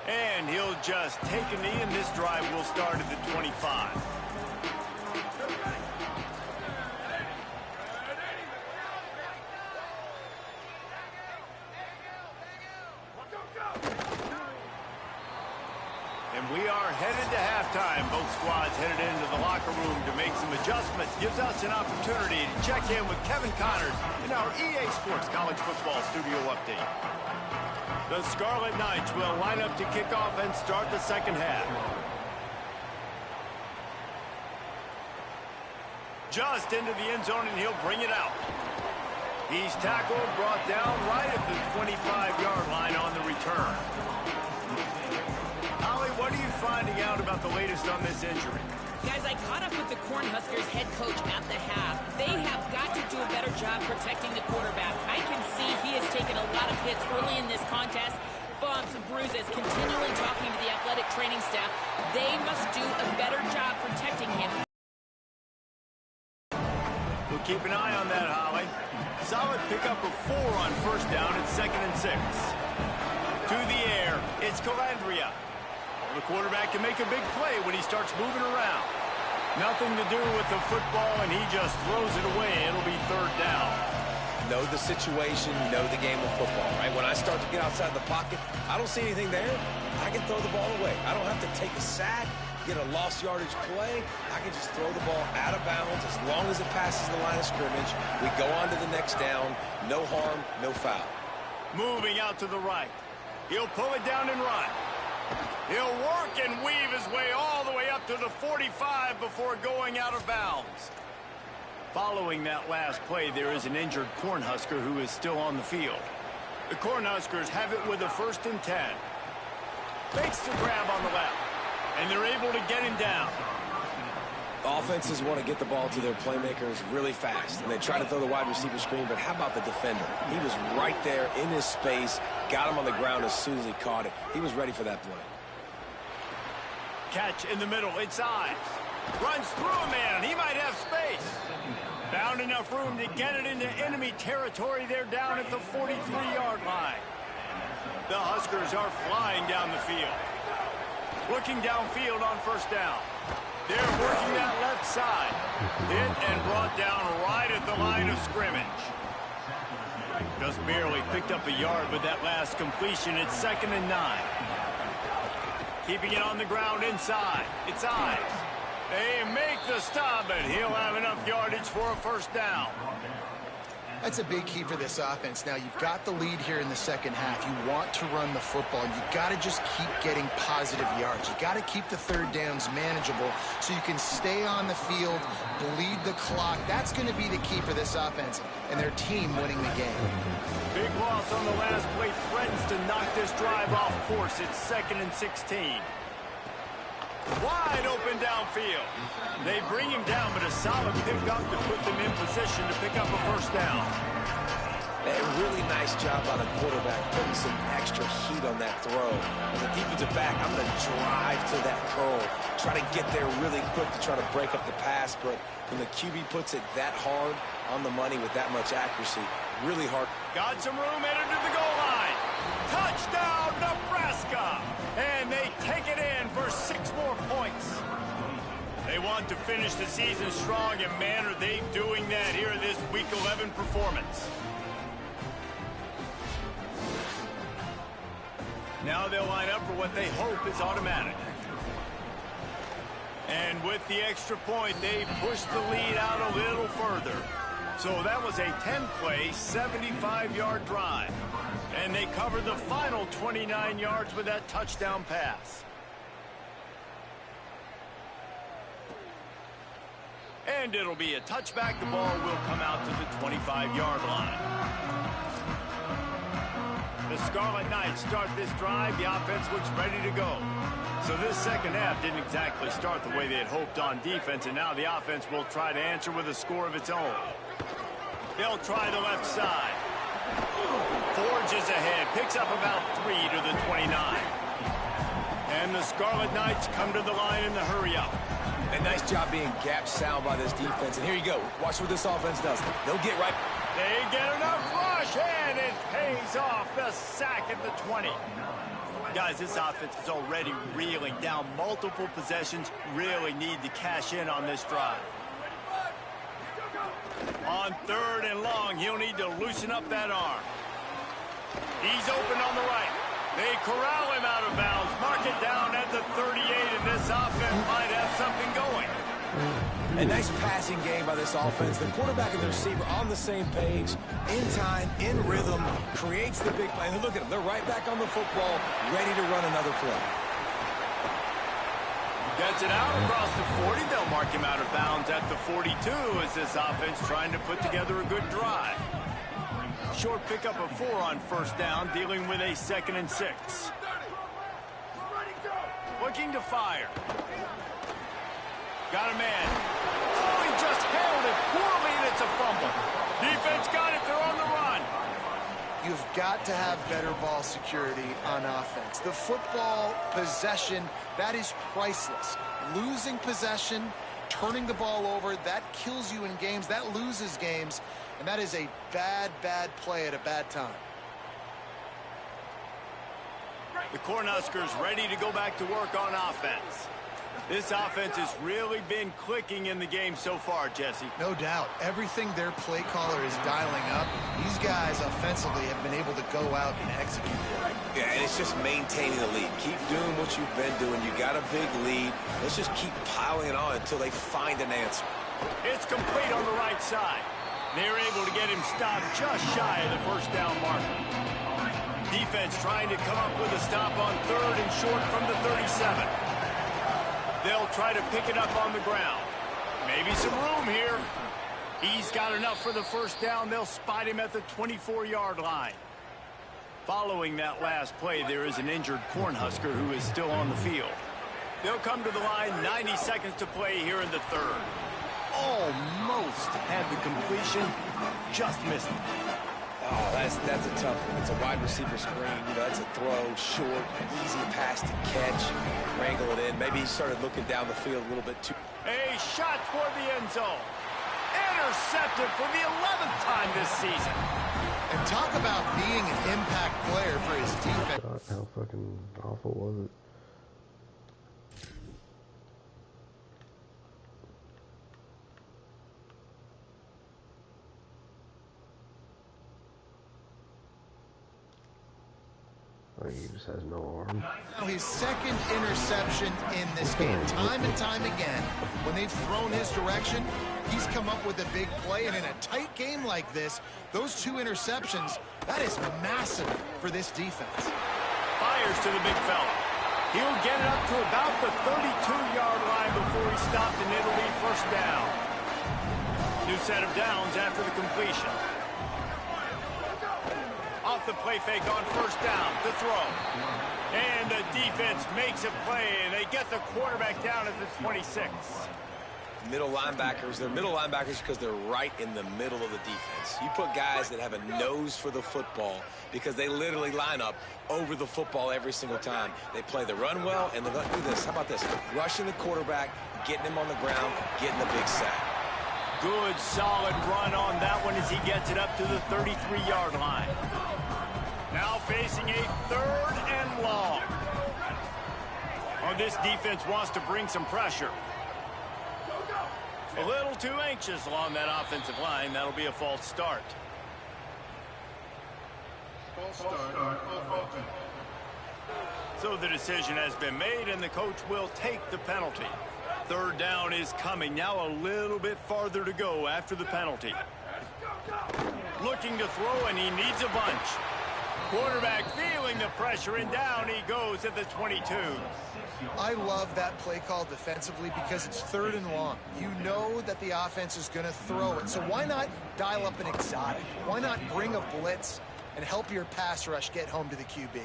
And he'll just take a knee, and this drive will start at the 25. And we are headed to halftime. Both squads headed into the locker room to make some adjustments. Gives us an opportunity to check in with Kevin Connors in our EA Sports College Football Studio Update. The Scarlet Knights will line up to kick off and start the second half. Just into the end zone, and he'll bring it out. He's tackled, brought down right at the 25-yard line on the return. Holly, what are you finding out about the latest on this injury? Guys, I caught up with the Cornhuskers head coach at the half. They have got to do a better job protecting the quarterback. I can see he has taken a lot of hits early in this contest. Bumps and bruises, continually talking to the athletic training staff. They must do a better job protecting him. We'll keep an eye on that, Holly. Solid pickup of 4 on first down at 2nd and 6. To the air, it's Calandria. The quarterback can make a big play when he starts moving around. Nothing to do with the football, and he just throws it away. It'll be 3rd down. Know the situation, know the game of football, right? When I start to get outside the pocket, I don't see anything there. I can throw the ball away. I don't have to take a sack, get a lost yardage play. I can just throw the ball out of bounds as long as it passes the line of scrimmage. We go on to the next down. No harm, no foul. Moving out to the right. He'll pull it down and run. He'll work and weave his way all the way up to the 45 before going out of bounds. Following that last play, there is an injured Cornhusker who is still on the field. The Cornhuskers have it with a 1st and 10. Makes the grab on the left, and they're able to get him down. Offenses want to get the ball to their playmakers really fast, and they try to throw the wide receiver screen, but how about the defender? He was right there in his space, got him on the ground as soon as he caught it. He was ready for that play. Catch in the middle, it's Ives. Runs through a man, he might have space. Found enough room to get it into enemy territory. They're down at the 43-yard line. The Huskers are flying down the field. Looking downfield on first down. They're working that left side. Hit and brought down right at the line of scrimmage. Just barely picked up a yard with that last completion. It's 2nd and 9. Keeping it on the ground inside. It's Ives. They make the stop, and he'll have enough yardage for a 1st down. That's a big key for this offense. Now, you've got the lead here in the second half. You want to run the football. You got to just keep getting positive yards. You got to keep the 3rd downs manageable so you can stay on the field, bleed the clock. That's going to be the key for this offense and their team winning the game. Big loss on the last play threatens to knock this drive off course. It's 2nd and 16. Wide open downfield. They bring him down, but a solid pickup to put them in position to pick up a 1st down. A really nice job by the quarterback, putting some extra heat on that throw. As a defensive back, I'm going to drive to that curl, try to get there really quick to try to break up the pass, but when the QB puts it that hard on the money with that much accuracy, really hard. Got some room, headed to the goal line. Touchdown, Nebraska! And they take it in for 6 more points. They want to finish the season strong, and man, are they doing that here in this Week 11 performance. Now they'll line up for what they hope is automatic. And with the extra point, they push the lead out a little further. So that was a 10-play, 75-yard drive. And they covered the final 29 yards with that touchdown pass. And it'll be a touchback. The ball will come out to the 25-yard line. The Scarlet Knights start this drive. The offense looks ready to go. So this second half didn't exactly start the way they had hoped on defense, and now the offense will try to answer with a score of its own. They'll try the left side. Forges ahead, picks up about 3 to the 29. And the Scarlet Knights come to the line in the hurry-up. A nice job being gap sound by this defense. And here you go. Watch what this offense does. They'll get right. They get enough rush, and it pays off. The sack at the 20. Guys, this offense is already reeling down multiple possessions. Really need to cash in on this drive. On 3rd and long, he'll need to loosen up that arm. He's open on the right. They corral him out of bounds. Mark it down at the 38, and this offense might have something going. A nice passing game by this offense. The quarterback and the receiver on the same page, in time, in rhythm, creates the big play. And look at them. They're right back on the football, ready to run another play. Gets it out across the 40. They'll mark him out of bounds at the 42 as this offense trying to put together a good drive. Short pickup of 4 on first down, dealing with a 2nd and 6. Looking to fire. Got a man. Oh, he just handled it poorly, and it's a fumble. Defense got it. They're on the run. You've got to have better ball security on offense. The football possession, that is priceless. Losing possession, turning the ball over, that kills you in games. That loses games, and that is a bad, bad play at a bad time. The Cornhuskers ready to go back to work on offense. This offense has really been clicking in the game so far, Jesse. No doubt. Everything their play caller is dialing up, these guys offensively have been able to go out and execute it. Yeah, and it's just maintaining the lead. Keep doing what you've been doing. You got a big lead. Let's just keep piling it on until they find an answer. It's complete on the right side. They're able to get him stopped just shy of the first down marker. Defense trying to come up with a stop on 3rd and short from the 37. They'll try to pick it up on the ground. Maybe some room here. He's got enough for the first down. They'll spot him at the 24-yard line. Following that last play, there is an injured Cornhusker who is still on the field. They'll come to the line, 90 seconds to play here in the 3rd. Almost had the completion, just missed it. Oh, that's a tough one. It's a wide receiver screen. You know, that's a throw, short, easy pass to catch, wrangle it in. Maybe he started looking down the field a little bit too. A shot toward the end zone. Intercepted for the 11th time this season. And talk about being an impact player for his defense. God, how fucking awful was it? Like, he just has no arm. Now his 2nd interception in this game. Time and time again, when they've thrown his direction, he's come up with a big play. And in a tight game like this, those 2 interceptions, that is massive for this defense. Fires to the big fella. He'll get it up to about the 32-yard line before he stopped, and it'll be first down. New set of downs after the completion. Off the play fake on first down, the throw. And the defense makes a play, and they get the quarterback down at the 26. Middle linebackers, they're middle linebackers because they're right in the middle of the defense. You put guys that have a nose for the football because they literally line up over the football every single time. They play the run well, and they're going to do this. How about this? Rushing the quarterback, getting him on the ground, getting the big sack. Good, solid run on that one as he gets it up to the 33-yard line. Now facing a 3rd and long. Oh, this defense wants to bring some pressure. A little too anxious along that offensive line. That'll be a false start. So the decision has been made, and the coach will take the penalty. 3rd down is coming. Now a little bit farther to go after the penalty. Looking to throw, and he needs a bunch. Quarterback feeling the pressure, and down he goes at the 22. I love that play call defensively because it's 3rd and long. You know that the offense is going to throw it. So why not dial up an exotic? Why not bring a blitz and help your pass rush get home to the QB?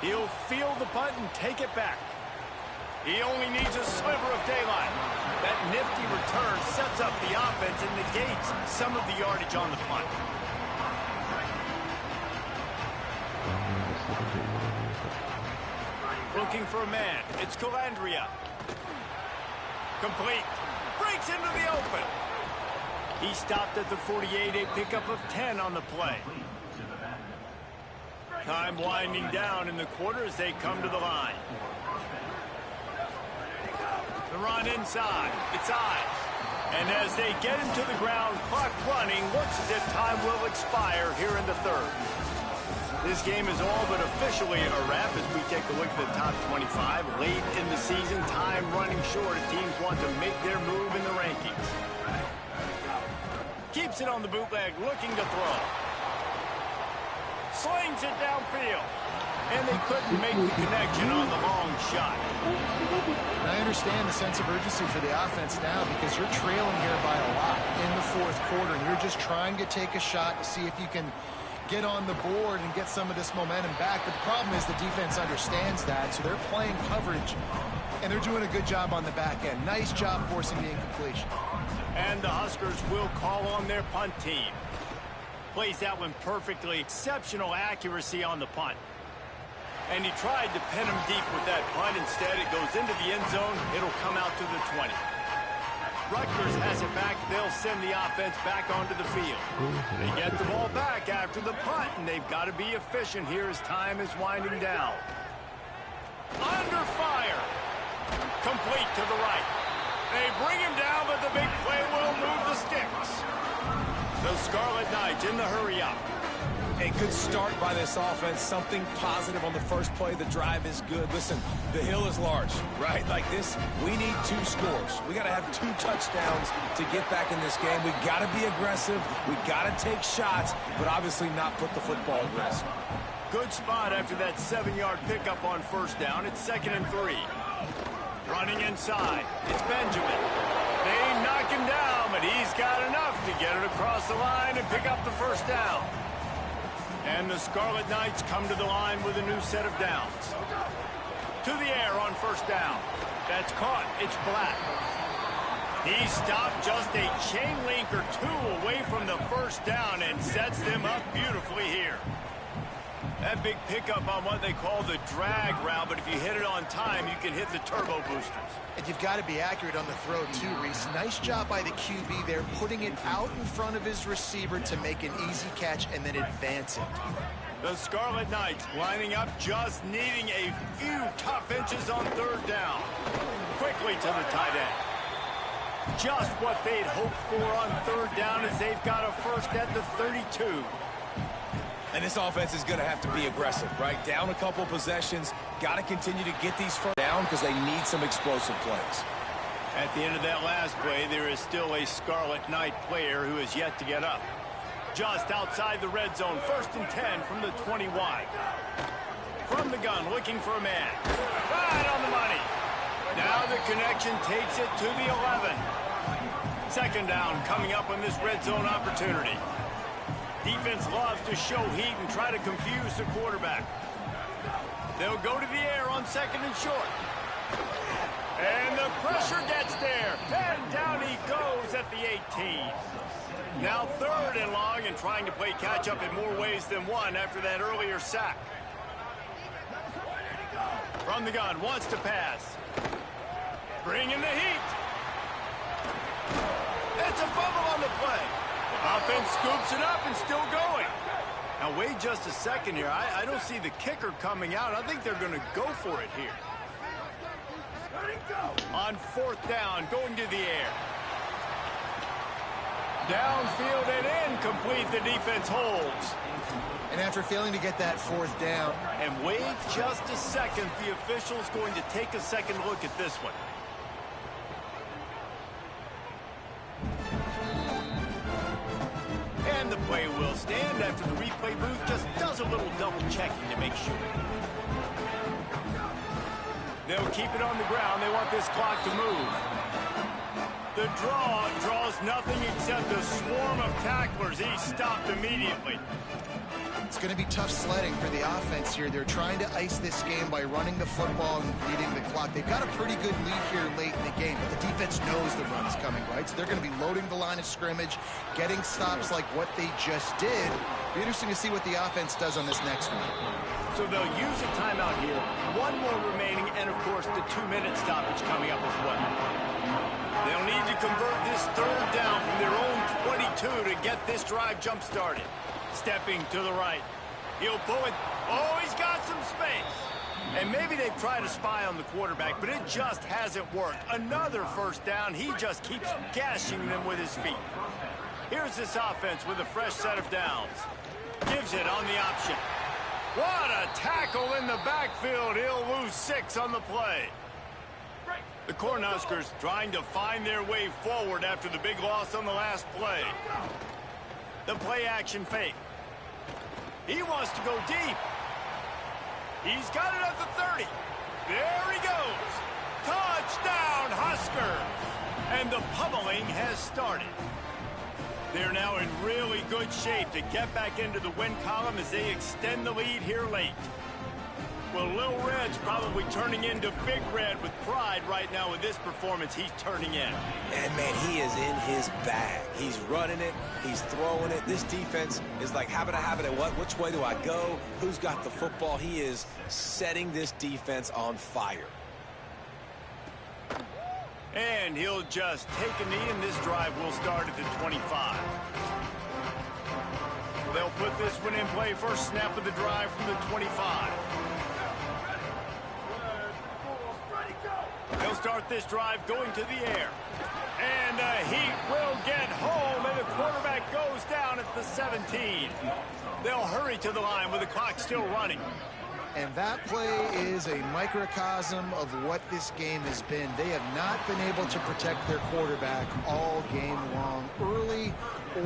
He'll field the punt and take it back. He only needs a sliver of daylight. That nifty return sets up the offense and negates some of the yardage on the punt. Looking for a man. It's Calandria. Complete. Breaks into the open. He stopped at the 48, a pickup of 10 on the play. Time winding down in the quarter as they come to the line. The run inside. It's eyes. And as they get him to the ground, clock running, looks as if time will expire here in the 3rd. This game is all but officially a wrap as we take a look at the top 25. Late in the season, time running short as teams want to make their move in the rankings. Keeps it on the bootleg, looking to throw. Slings it downfield. And they couldn't make the connection on the long shot. And I understand the sense of urgency for the offense now because you're trailing here by a lot in the fourth quarter. And you're just trying to take a shot to see if you can get on the board and get some of this momentum back. But the problem is the defense understands that, so they're playing coverage, and they're doing a good job on the back end. Nice job forcing the incompletion. And the Huskers will call on their punt team. Plays that one perfectly. Exceptional accuracy on the punt. And he tried to pin him deep with that punt. Instead, it goes into the end zone. It'll come out to the 20. Rutgers has it back. They'll send the offense back onto the field. They get the ball back after the punt, and they've got to be efficient here as time is winding down. Under fire. Complete to the right. They bring him down, but the big play will move the sticks. The Scarlet Knights in the hurry-up. A good start by this offense. Something positive on the first play. The drive is good. Listen, the hill is large, right? Like this, we need 2 scores. We got to have 2 touchdowns to get back in this game. We got to be aggressive. We got to take shots, but obviously not put the football at risk. Good spot after that 7-yard pickup on first down. It's 2nd and 3. Running inside. It's Benjamin. They knock him down, but he's got enough to get it across the line and pick up the first down. And the Scarlet Knights come to the line with a new set of downs. To the air on first down. That's caught. It's Black. He stopped just a chain link or 2 away from the first down and sets them up beautifully here. That big pickup on what they call the drag route, but if you hit it on time, you can hit the turbo boosters. And you've got to be accurate on the throw, too, Reese. Nice job by the QB there, putting it out in front of his receiver to make an easy catch and then advance it. The Scarlet Knights lining up, just needing a few tough inches on third down. Quickly to the tight end. Just what they'd hoped for on third down as they've got a first at the 32. And this offense is going to have to be aggressive, right? Down a couple possessions. Got to continue to get these first down because they need some explosive plays. At the end of that last play, there is still a Scarlet Knight player who is yet to get up. Just outside the red zone, 1st and 10 from the 20 wide. From the gun, looking for a man. Right on the money. Now the connection takes it to the 11. 2nd down coming up on this red zone opportunity. Defense loves to show heat and try to confuse the quarterback. They'll go to the air on 2nd and short. And the pressure gets there. And down he goes at the 18. Now 3rd and long and trying to play catch-up in more ways than one after that earlier sack. From the gun, wants to pass. Bringing the heat. It's a fumble on the play. Offense scoops it up and still going. Now wait just a second here. I don't see the kicker coming out. I think they're going to go for it here. On 4th down, going to the air. Downfield and incomplete. The defense holds. And after failing to get that 4th down. And wait just a second. The official's going to take a second look at this one. And the play will stand after the replay booth just does a little double checking to make sure. They'll keep it on the ground. They want this clock to move. The draw draws nothing except a swarm of tacklers. He's stopped immediately. It's going to be tough sledding for the offense here. They're trying to ice this game by running the football and beating the clock. They've got a pretty good lead here late in the game, but the defense knows the run's coming, right? So they're going to be loading the line of scrimmage, getting stops like what they just did. Be interesting to see what the offense does on this next one. So they'll use a timeout here. 1 more remaining, and of course the 2-minute stoppage coming up as well. They'll need to convert this 3rd down from their own 22 to get this drive jump-started. Stepping to the right. He'll pull it. Oh, he's got some space. And maybe they've tried to spy on the quarterback, but it just hasn't worked. Another 1st down. He just keeps gashing them with his feet. Here's this offense with a fresh set of downs. Gives it on the option. What a tackle in the backfield. He'll lose 6 on the play. The Cornhuskers trying to find their way forward after the big loss on the last play. The play action fake. He wants to go deep. He's got it at the 30. There he goes. Touchdown, Huskers. And the pummeling has started. They're now in really good shape to get back into the win column as they extend the lead here late. Well, Lil Red's probably turning into Big Red with pride right now with this performance he's turning in. And, man, he is in his bag. He's running it. He's throwing it. This defense is like, have it, what? Which way do I go? Who's got the football? He is setting this defense on fire. And he'll just take a knee, and this drive will start at the 25. They'll put this one in play. First snap of the drive from the 25. They'll start this drive going to the air. And the Heat will get home, and the quarterback goes down at the 17. They'll hurry to the line with the clock still running. And that play is a microcosm of what this game has been. They have not been able to protect their quarterback all game long, early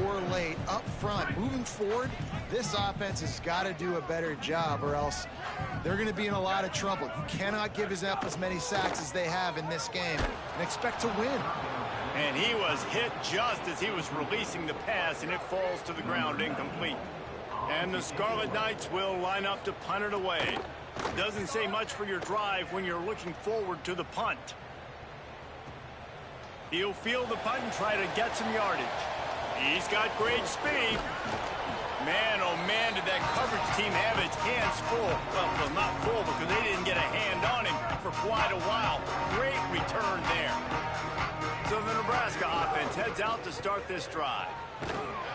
or late, up front. Moving forward, this offense has got to do a better job, or else they're going to be in a lot of trouble. You cannot give up as many sacks as they have in this game and expect to win. And he was hit just as he was releasing the pass, and it falls to the ground incomplete. And the Scarlet Knights will line up to punt it away. Doesn't say much for your drive when you're looking forward to the punt. He'll field the punt and try to get some yardage. He's got great speed. Man, oh man, did that coverage team have its hands full. Well, not full because they didn't get a hand on him for quite a while. Great return there. So the Nebraska offense heads out to start this drive.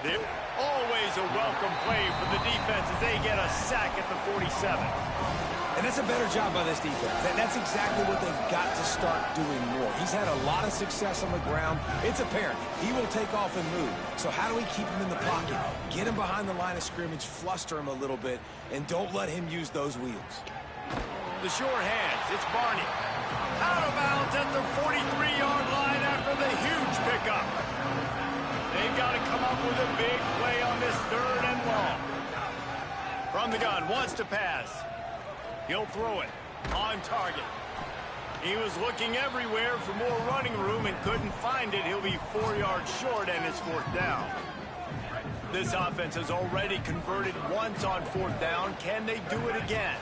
They're always a welcome play for the defense as they get a sack at the 47. And that's a better job by this defense. That's exactly what they've got to start doing more. He's had a lot of success on the ground. It's apparent he will take off and move. So how do we keep him in the pocket? Get him behind the line of scrimmage, fluster him a little bit, and don't let him use those wheels. The short hands, it's Barney. Out of bounds at the 43-yard line after the huge pickup. They've got to come up with a big play on this 3rd and long. From the gun, wants to pass. He'll throw it on target. He was looking everywhere for more running room and couldn't find it. He'll be 4 yards short, and it's 4th down. This offense has already converted once on 4th down. Can they do it again?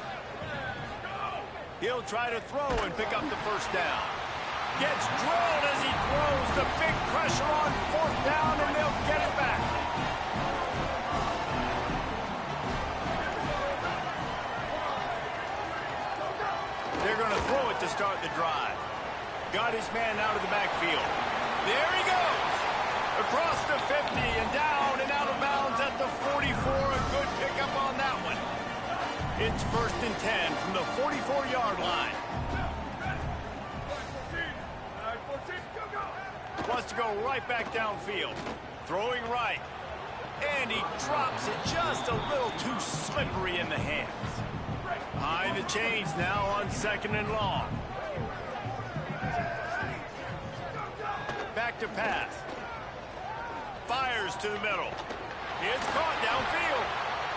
He'll try to throw and pick up the 1st down. Gets drilled as he throws. The big pressure on 4th down, and they'll get it back. They're going to throw it to start the drive. Got his man out of the backfield. There he goes. Across the 50 and down and out of bounds at the 44. A good pickup on that one. It's 1st and 10 from the 44-yard line. Wants to go right back downfield. Throwing right. And he drops it just a little too slippery in the hands. Behind the chains now on 2nd and long. Back to pass. Fires to the middle. It's caught downfield.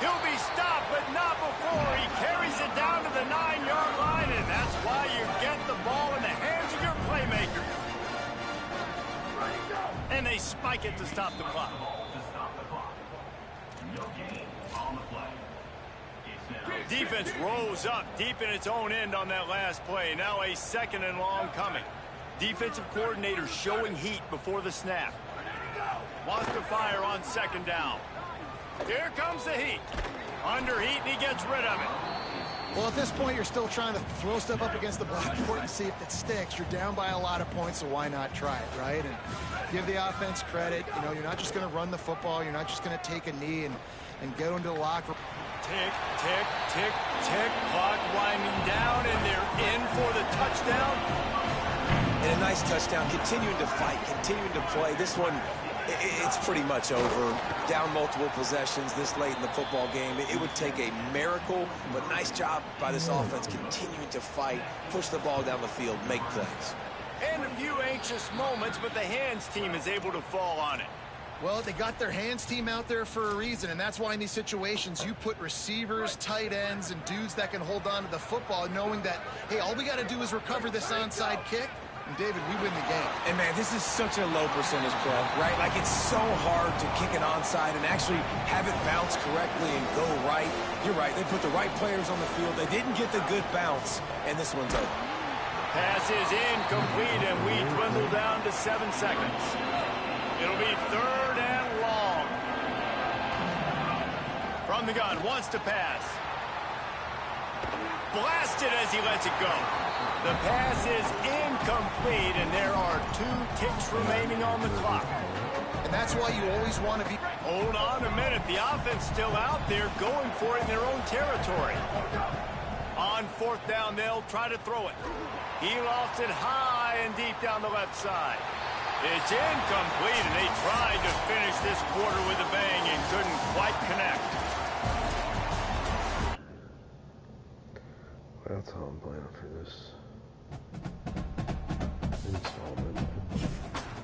He'll be stopped, but not before he carries it down to the 9-yard line, and that's why you get the ball in the hands of your playmakers. And they spike it to stop the clock. Defense rose up deep in its own end on that last play. Now a 2nd and long coming. Defensive coordinator showing heat before the snap. Wants to fire on 2nd down. Here comes the heat. Under heat, and he gets rid of it. Well, at this point, you're still trying to throw stuff up against the blackboard and see if it sticks. You're down by a lot of points, so why not try it, right? And give the offense credit. You know, you're not just going to run the football. You're not just going to take a knee and go into the locker room. Tick, tick, tick, tick. Clock winding down, and they're in for the touchdown. And a nice touchdown, continuing to fight, continuing to play. This one It's pretty much over. Down multiple possessions this late in the football game. It would take a miracle, but nice job by this offense continuing to fight, push the ball down the field, make plays. And a few anxious moments, but the hands team is able to fall on it. Well, they got their hands team out there for a reason, and that's why in these situations you put receivers, tight ends, and dudes that can hold on to the football, knowing that, hey, all we got to do is recover this onside kick, and David, we win the game. And man, this is such a low percentage play, right? Like, it's so hard to kick an onside and actually have it bounce correctly and go right. You're right, they put the right players on the field. They didn't get the good bounce, and this one's over. Pass is incomplete, and we dwindle down to 7 seconds. It'll be 3rd and long. From the gun, wants to pass. Blasted as he lets it go. The pass is incomplete, and there are 2 ticks remaining on the clock. And that's why you always want to be... Hold on a minute. The offense still out there going for it in their own territory. On 4th down, they'll try to throw it. He lost it high and deep down the left side. It's incomplete, and they tried to finish this quarter with a bang and couldn't quite connect. That's how I'm planning for this installment.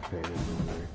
Painted movie.